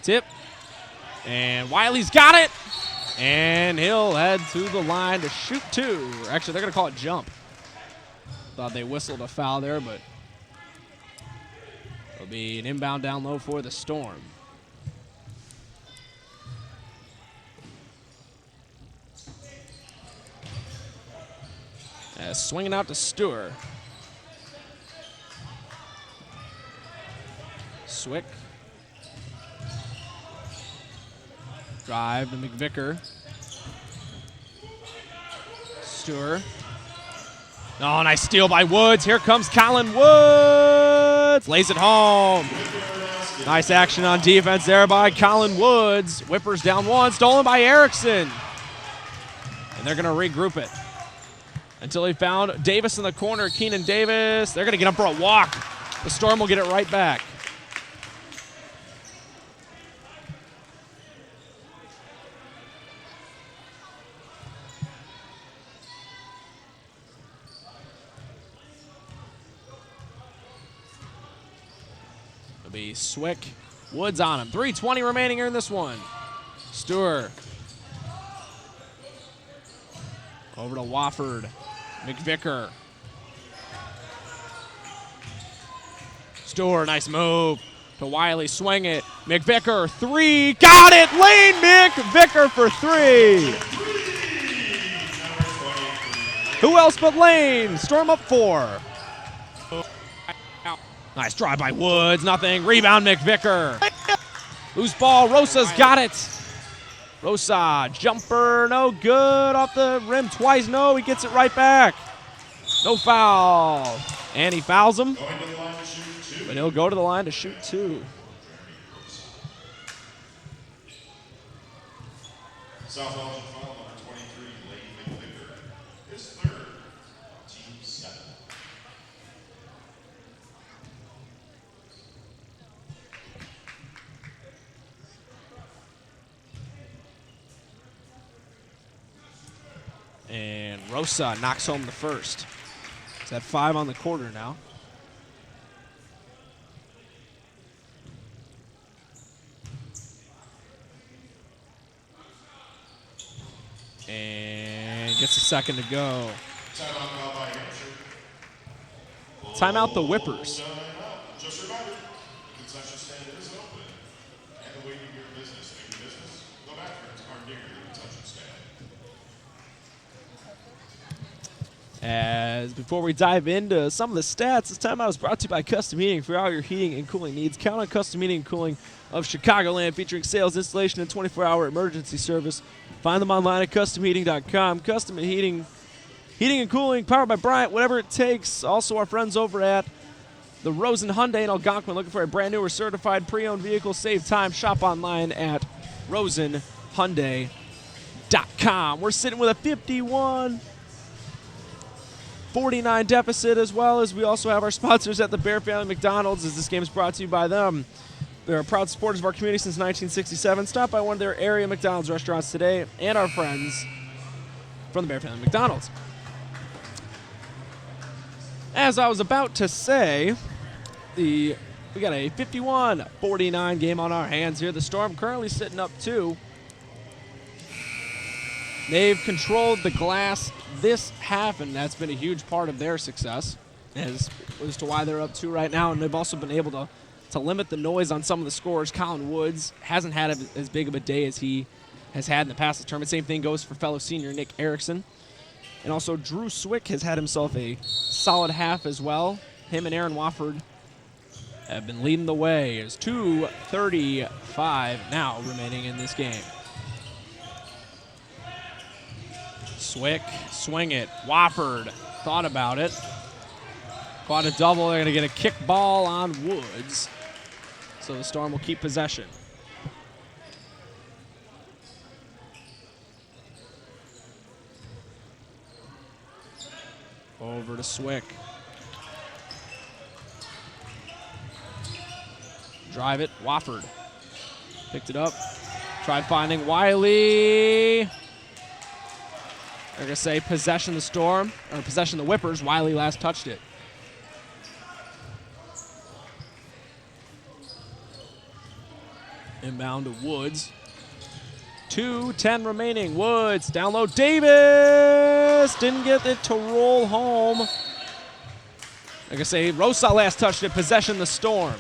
Tip. And Wiley's got it. And he'll head to the line to shoot 2. Actually, they're going to call it jump. Thought they whistled a foul there, but it'll be an inbound down low for the Storm. Swinging out to Stewart. Swick. Drive to McVicker. Stewart. Oh, nice steal by Woods. Here comes Colin Woods. Lays it home. Nice action on defense there by Colin Woods. Whippers down 1. Stolen by Erickson. And they're going to regroup it. Until he found Davis in the corner. Keenan Davis. They're going to get up for a walk. The Storm will get it right back. It'll be Swick. Woods on him. 3:20 remaining here in this one. Stewart. Over to Wofford. McVicker. Stewart, nice move. To Wiley, swing it. McVicker, 3. Got it! Lane McVicker for 3. Who else but Lane? Storm up 4. Nice drive by Woods, nothing. Rebound, McVicker. Loose ball, Rosa's got it. Rosa, jumper, no good. Off the rim twice, no, he gets it right back. No foul. And he fouls him. But he'll go to the line to shoot 2. South Elgin foul number 23, Lane McVicker, his 3rd, team 7. And Rosa knocks home the first. It's at 5 on the quarter now. And gets a second to go. Timeout called by Hampshire. Timeout the Whippers. Timeout. Just remember, the concession stand is open. And the way you do your business, make your business, the bathrooms are near the concession stand. As before we dive into some of the stats, this timeout is brought to you by Custom Heating for all your heating and cooling needs. Count on Custom Heating and Cooling of Chicagoland, featuring sales, installation, and 24-hour emergency service. Find them online at customheating.com. Custom Heating and Cooling, powered by Bryant, whatever it takes. Also, our friends over at the Rosen Hyundai in Algonquin, looking for a brand new or certified pre-owned vehicle. Save time. Shop online at rosenhyundai.com. We're sitting with a 51-49 deficit, as well as we also have our sponsors at the Bear Family McDonald's, as this game is brought to you by them. They're proud supporters of our community since 1967. Stop by one of their area McDonald's restaurants today, and our friends from the Bear Family McDonald's. As I was about to say, we got a 51-49 game on our hands here. The Storm currently sitting up 2. They've controlled the glass this half, and that's been a huge part of their success as to why they're up 2 right now. And they've also been able to limit the noise on some of the scores. Colin Woods hasn't had as big of a day as he has had in the past tournament. Same thing goes for fellow senior Nick Erickson. And also Drew Swick has had himself a solid half as well. Him and Aaron Wofford have been leading the way. There's 2:35 now remaining in this game. Swick, swing it. Wofford thought about it. Caught a double. They're going to get a kick ball on Woods. So the Storm will keep possession. Over to Swick. Drive it. Wofford picked it up. Tried finding Wiley. They're going to say possession the Storm, or possession the Whippers. Wiley last touched it. Inbound to Woods. 2:10 remaining. Woods down low. Davis didn't get it to roll home. Like I say, Rosa last touched it. Possession the Storm.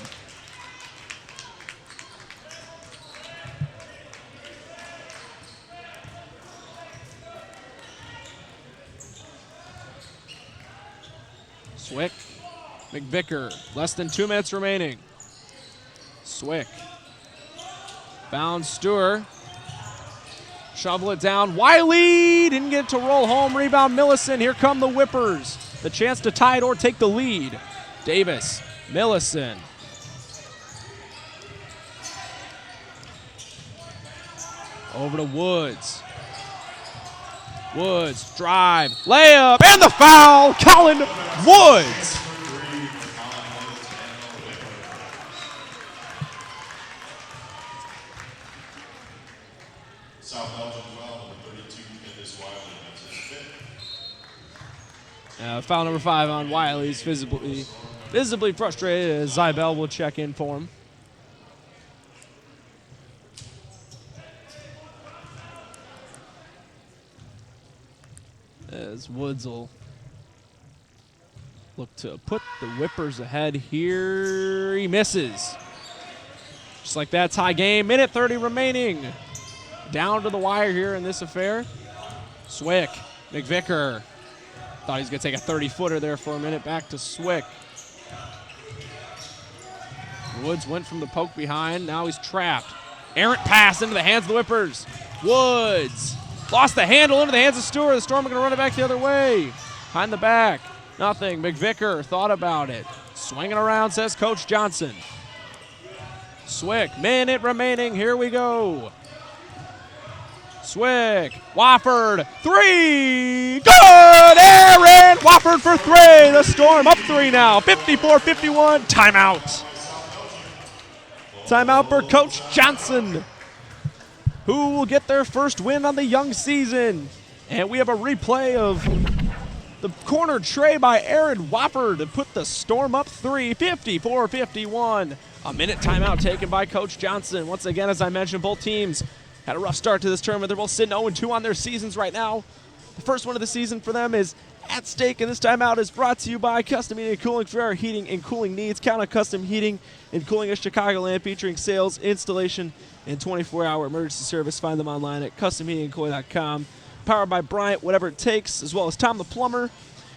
Swick. McVicker. Less than 2 minutes remaining. Swick. Bound Stewart. Shovel it down. Wiley didn't get it to roll home. Rebound Millicent. Here come the Whippers. The chance to tie it or take the lead. Davis. Millicent. Over to Woods. Woods. Drive. Layup. And the foul. Colin Woods. South Elgin 12, number 32, Candace Wiley, that's his 5th. Foul number 5 on Wiley. He's visibly frustrated as Zybel will check in for him. As Woods will look to put the Whippers ahead here. He misses. Just like that, tie game. Minute 30 remaining. Down to the wire here in this affair. Swick. McVicker. Thought he was going to take a 30-footer there for a minute. Back to Swick. Woods went from the poke behind. Now he's trapped. Errant pass into the hands of the Whippers. Woods. Lost the handle into the hands of Stewart. The Storm are going to run it back the other way. Behind the back. Nothing. McVicker thought about it. Swinging around, says Coach Johnson. Swick. Minute remaining. Here we go. Swick. Wofford. 3. Good. Aaron Wofford for 3. The Storm up 3 now. 54-51. Timeout. Timeout for Coach Johnson, who will get their first win on the young season. And we have a replay of The corner tray by Aaron Whopper to put the Storm up 3, 54-51. A minute timeout taken by Coach Johnson. Once again, as I mentioned, both teams had a rough start to this tournament. They're both sitting 0-2 on their seasons right now. The first one of the season for them is at stake, and this timeout is brought to you by Custom Heating and Cooling for our heating and cooling needs. Count on Custom Heating and Cooling of Chicagoland, featuring sales, installation, and 24-hour emergency service. Find them online at customheatingandcooling.com. Powered by Bryant, whatever it takes, as well as Tom the Plumber.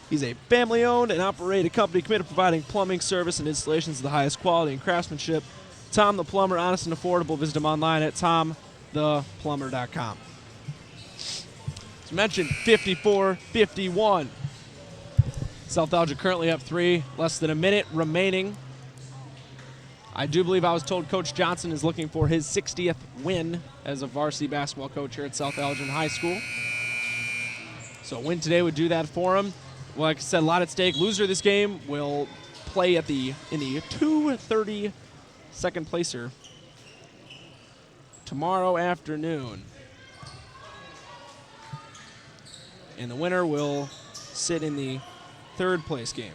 He's a family-owned and operated company committed to providing plumbing service and installations of the highest quality and craftsmanship. Tom the Plumber, honest and affordable. Visit him online at tomtheplumber.com. As mentioned, 54-51. South Elgin currently up 3, less than a minute remaining. I do believe I was told Coach Johnson is looking for his 60th win as a varsity basketball coach here at South Elgin High School. So a win today would do that for him. Well, like I said, a lot at stake. Loser of this game will play in the 2:30 second placer tomorrow afternoon. And the winner will sit in the third place game.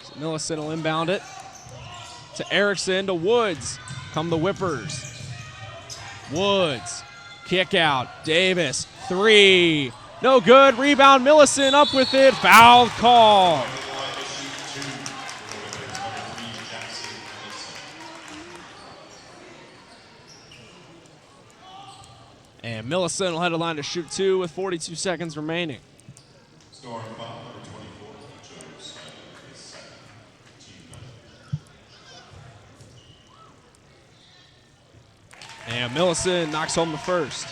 So Millicent will inbound it to Erickson, to Woods. Come the Whippers. Woods, kick out. Davis, 3. No good. Rebound. Millicent up with it. Foul call. And Millicent will head a line to shoot 2 with 42 seconds remaining. Storm foul number 24, Joe Snyder is second. Team number. And Millicent knocks home the first.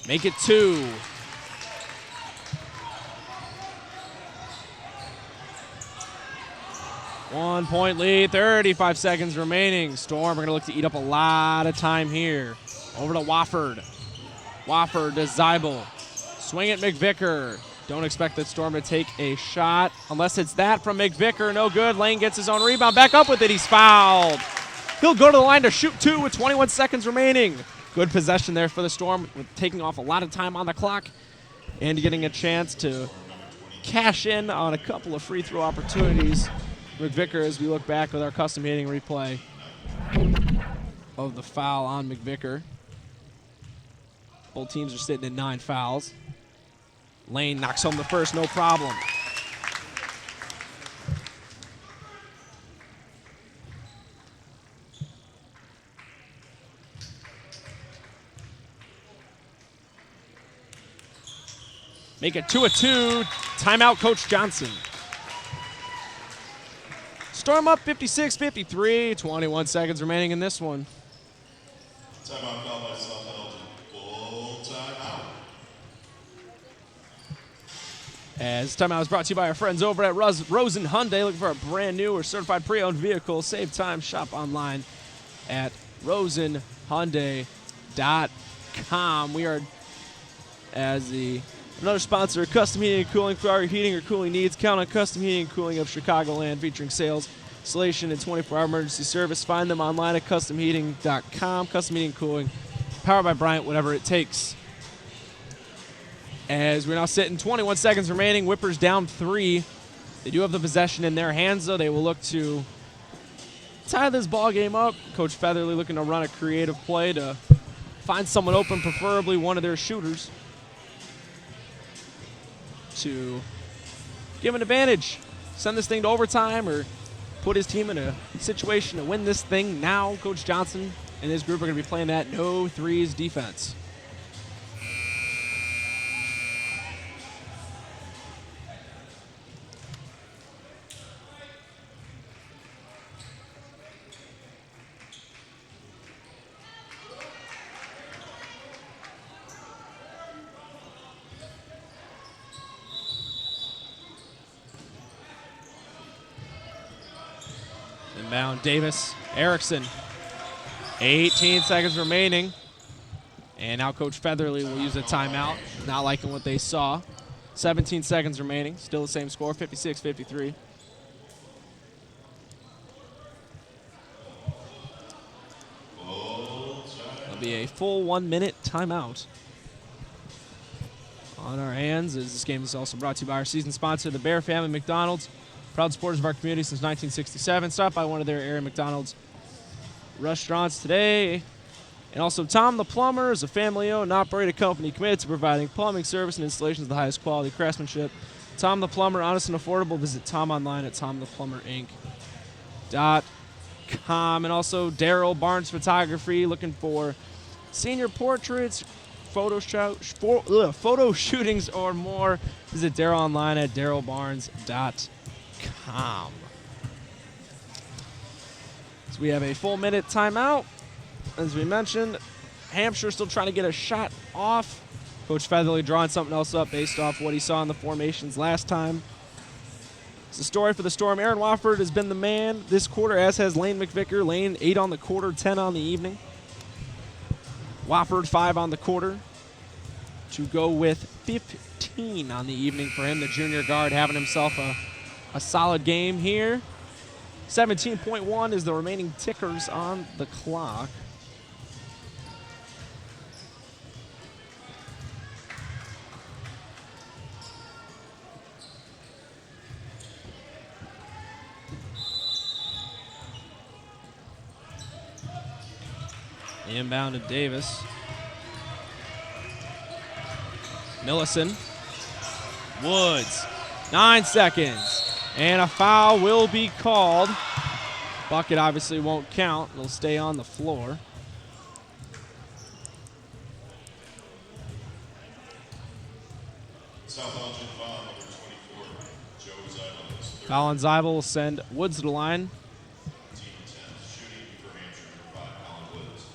Make it 2. One-point lead, 35 seconds remaining. Storm are going to look to eat up a lot of time here. Over to Wofford. Wofford to Zeibel. Swing at McVicker. Don't expect that Storm to take a shot unless it's that from McVicker. No good. Lane gets his own rebound. Back up with it. He's fouled. He'll go to the line to shoot 2 with 21 seconds remaining. Good possession there for the Storm, with taking off a lot of time on the clock and getting a chance to cash in on a couple of free throw opportunities. McVicker, as we look back with our custom heating replay of the foul on McVicker. Both teams are sitting at 9 fouls. Lane knocks home the first, no problem. Make it 2-2. Timeout, Coach Johnson. Storm up 56-53. 21 seconds remaining in this one. Timeout called by South Elgin. Full timeout. As timeout is brought to you by our friends over at Rosen Hyundai. Looking for a brand new or certified pre-owned vehicle. Save time. Shop online at rosenhyundai.com. We are another sponsor, Custom Heating and Cooling. For all your heating or cooling needs, count on Custom Heating and Cooling of Chicagoland, featuring sales, installation, and 24-hour emergency service. Find them online at customheating.com. Custom Heating and Cooling, powered by Bryant, whatever it takes. As we're now sitting 21 seconds remaining, Whippers down 3. They do have the possession in their hands, though. They will look to tie this ball game up. Coach Featherly looking to run a creative play to find someone open, preferably one of their shooters, to give an advantage, send this thing to overtime, or put his team in a situation to win this thing. Now Coach Johnson and his group are going to be playing that no threes defense. Inbound, Davis, Erickson. 18 seconds remaining. And now Coach Featherly will use a timeout. Not liking what they saw. 17 seconds remaining. Still the same score, 56-53. There'll be a full 1 minute timeout on our hands, as this game is also brought to you by our season sponsor, the Bear Family McDonald's. Proud supporters of our community since 1967. Stop by one of their area McDonald's restaurants today. And also, Tom the Plumber is a family-owned and operated company committed to providing plumbing service and installations of the highest quality craftsmanship. Tom the Plumber, honest and affordable. Visit Tom online at tomtheplumberinc.com. And also, Daryl Barnes Photography, looking for senior portraits, photo shootings, or more. Visit Daryl online at darylbarnes.com. So we have a full minute timeout. As we mentioned, Hampshire still trying to get a shot off. Coach Featherly drawing something else up based off what he saw in the formations last time. It's a story for the Storm. Aaron Wofford has been the man this quarter, as has Lane McVicker. Lane 8 on the quarter, 10 on the evening. Wofford 5 on the quarter to go with 15 on the evening for him. The junior guard having himself a solid game here. 17.1 is the remaining tickers on the clock. Inbound to Davis. Millison. Woods. 9 seconds. And a foul will be called. Bucket obviously won't count. It'll stay on the floor. South Elgin foul number 24. Joe Zeibel is third. Foul on Zeibel will send Woods to the line. Team 10 shooting for Hampshire number 5, Alan Woods.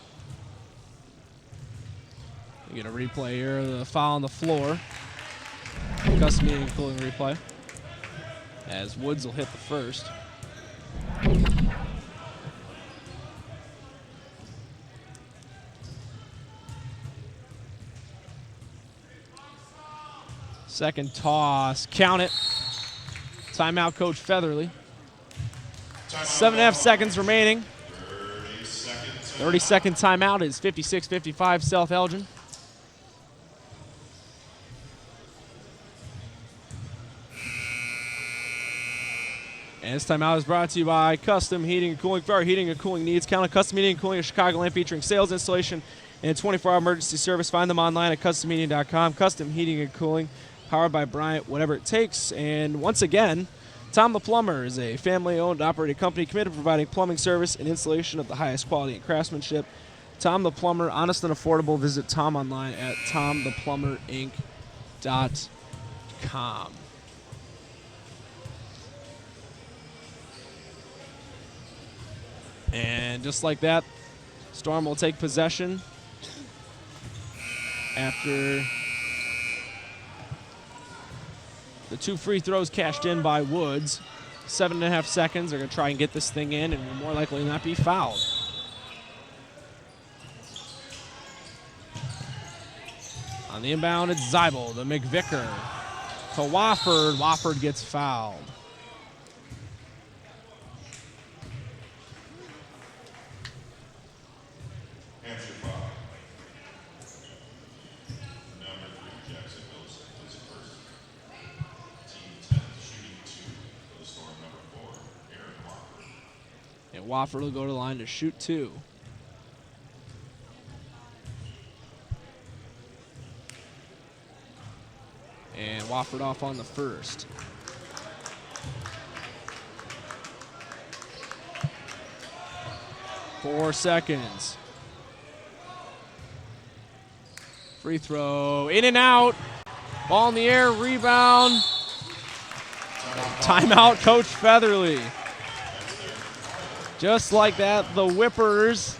You get a replay here of the foul on the floor. Custom meeting including replay. As Woods will hit the first. Second toss, count it. Timeout, Coach Featherly. 7.5 seconds remaining. 30-second timeout is 56-55 South Elgin. And this timeout is brought to you by Custom Heating and Cooling. For our heating and cooling needs, count on Custom Heating and Cooling of Chicagoland, featuring sales, installation, and 24-hour emergency service. Find them online at customheating.com. Custom Heating and Cooling, powered by Bryant, whatever it takes. And once again, Tom the Plumber is a family-owned and operated company committed to providing plumbing service and installation of the highest quality and craftsmanship. Tom the Plumber, honest and affordable. Visit Tom online at tomtheplumberinc.com. And just like that, Storm will take possession after the 2 free throws cashed in by Woods. 7.5 seconds. They're going to try and get this thing in and will more likely not be fouled. On the inbound, it's Zeibel, the McVicker. To Wofford. Wofford gets fouled. Hampshire foul. Number 3, Jackson Millicent is first. Team 10 shooting 2 for the Storm. Number 4, Aaron Wofford. And Wofford will go to the line to shoot 2. And Wofford off on the first. Four seconds. Free throw, in and out. Ball in the air, rebound. Timeout, Coach Featherly. Just like that, the Whippers,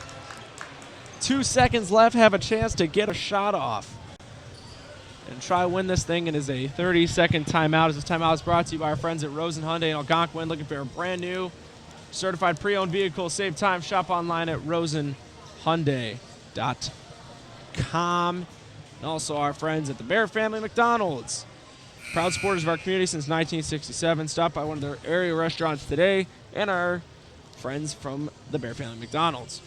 2 seconds left, have a chance to get a shot off and try to win this thing. It is a 30-second timeout. As this timeout is brought to you by our friends at Rosen Hyundai in Algonquin. Looking for a brand new certified pre-owned vehicle. Save time. Shop online at rosenhyundai.com. And also our friends at the Bear Family McDonald's. Proud supporters of our community since 1967. Stop by one of their area restaurants today and our friends from the Bear Family McDonald's.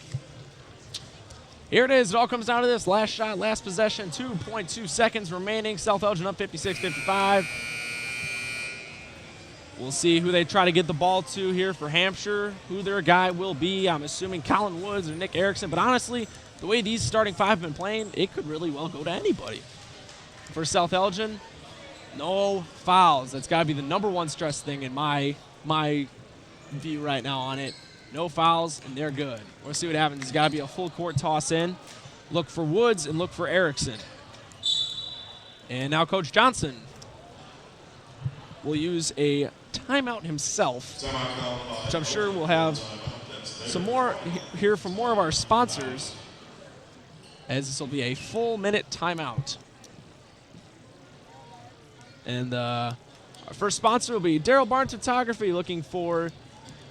Here it is. It all comes down to this. Last shot, last possession, 2.2 seconds remaining. South Elgin up 56-55. We'll see who they try to get the ball to here for Hampshire, who their guy will be. I'm assuming Colin Woods or Nick Erickson. But honestly, the way these starting five have been playing, it could really well go to anybody. For South Elgin, no fouls. That's got to be the number one stress thing in my view right now on it. No fouls, and they're good. We'll see what happens. It's got to be a full court toss in. Look for Woods and look for Erickson. And now Coach Johnson will use a timeout himself, which I'm sure we'll have some more here from more of our sponsors, as this will be a full minute timeout. And our first sponsor will be Daryl Barnes Photography, looking for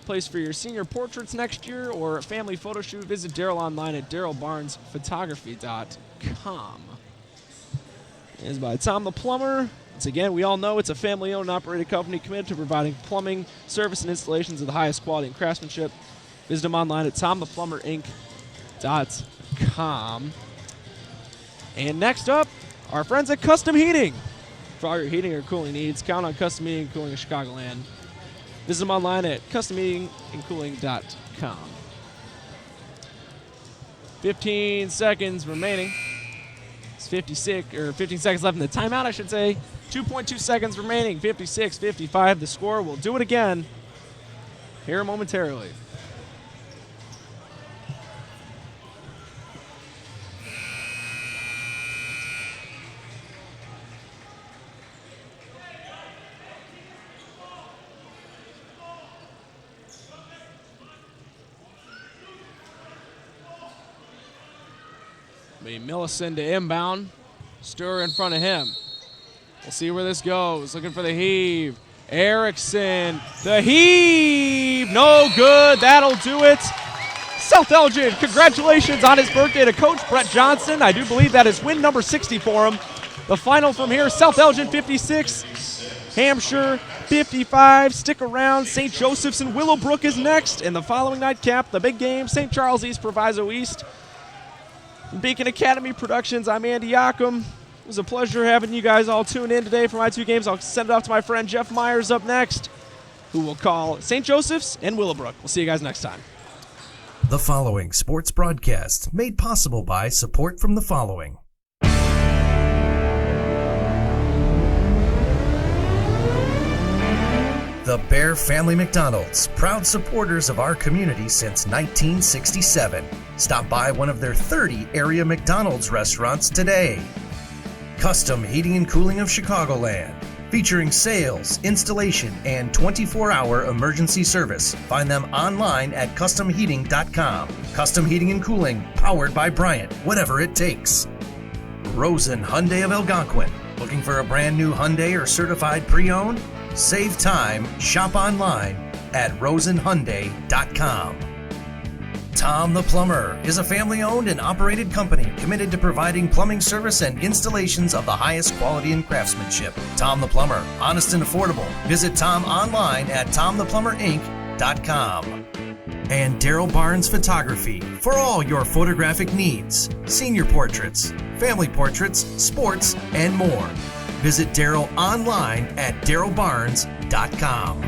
place for your senior portraits next year or a family photo shoot. Visit Daryl online at darylbarnesphotography.com. It's by Tom the Plumber. Once again, we all know it's a family-owned and operated company committed to providing plumbing, service, and installations of the highest quality and craftsmanship. Visit them online at tomtheplumber.inc.com. And next up, our friends at Custom Heating. For all your heating or cooling needs, count on Custom Heating and Cooling in Chicagoland. Visit them online at customheatingandcooling.com. 15 seconds remaining. It's 15 seconds left in the timeout, I should say. 2.2 seconds remaining, 56-55. The score will do it again here momentarily. Millison to inbound. Stir in front of him. We'll see where this goes. Looking for the heave. Erickson. The heave. No good. That'll do it. South Elgin, congratulations on his birthday to Coach Brett Johnson. I do believe that is win number 60 for him. The final from here, South Elgin 56, Hampshire 55. Stick around. St. Joseph's and Willowbrook is next. And the following nightcap, the big game, St. Charles East, Proviso East. Beacon Academy Productions, I'm Andy Yockum. It was a pleasure having you guys all tune in today for my two games. I'll send it off to my friend Jeff Myers up next, who will call St. Joseph's and Willowbrook. We'll see you guys next time. The following sports broadcast made possible by support from the following. The Bear Family McDonald's, proud supporters of our community since 1967. Stop by one of their 30 area McDonald's restaurants today. Custom Heating and Cooling of Chicagoland, featuring sales, installation, and 24-hour emergency service. Find them online at customheating.com. Custom Heating and Cooling, powered by Bryant, whatever it takes. Rosen Hyundai of Algonquin, looking for a brand new Hyundai or certified pre-owned? Save time, shop online at rosenhyundai.com. Tom the Plumber is a family-owned and operated company committed to providing plumbing service and installations of the highest quality and craftsmanship. Tom the Plumber, honest and affordable. Visit Tom online at tomtheplumberinc.com. And Daryl Barnes Photography for all your photographic needs, senior portraits, family portraits, sports, and more. Visit Daryl online at darylbarnes.com.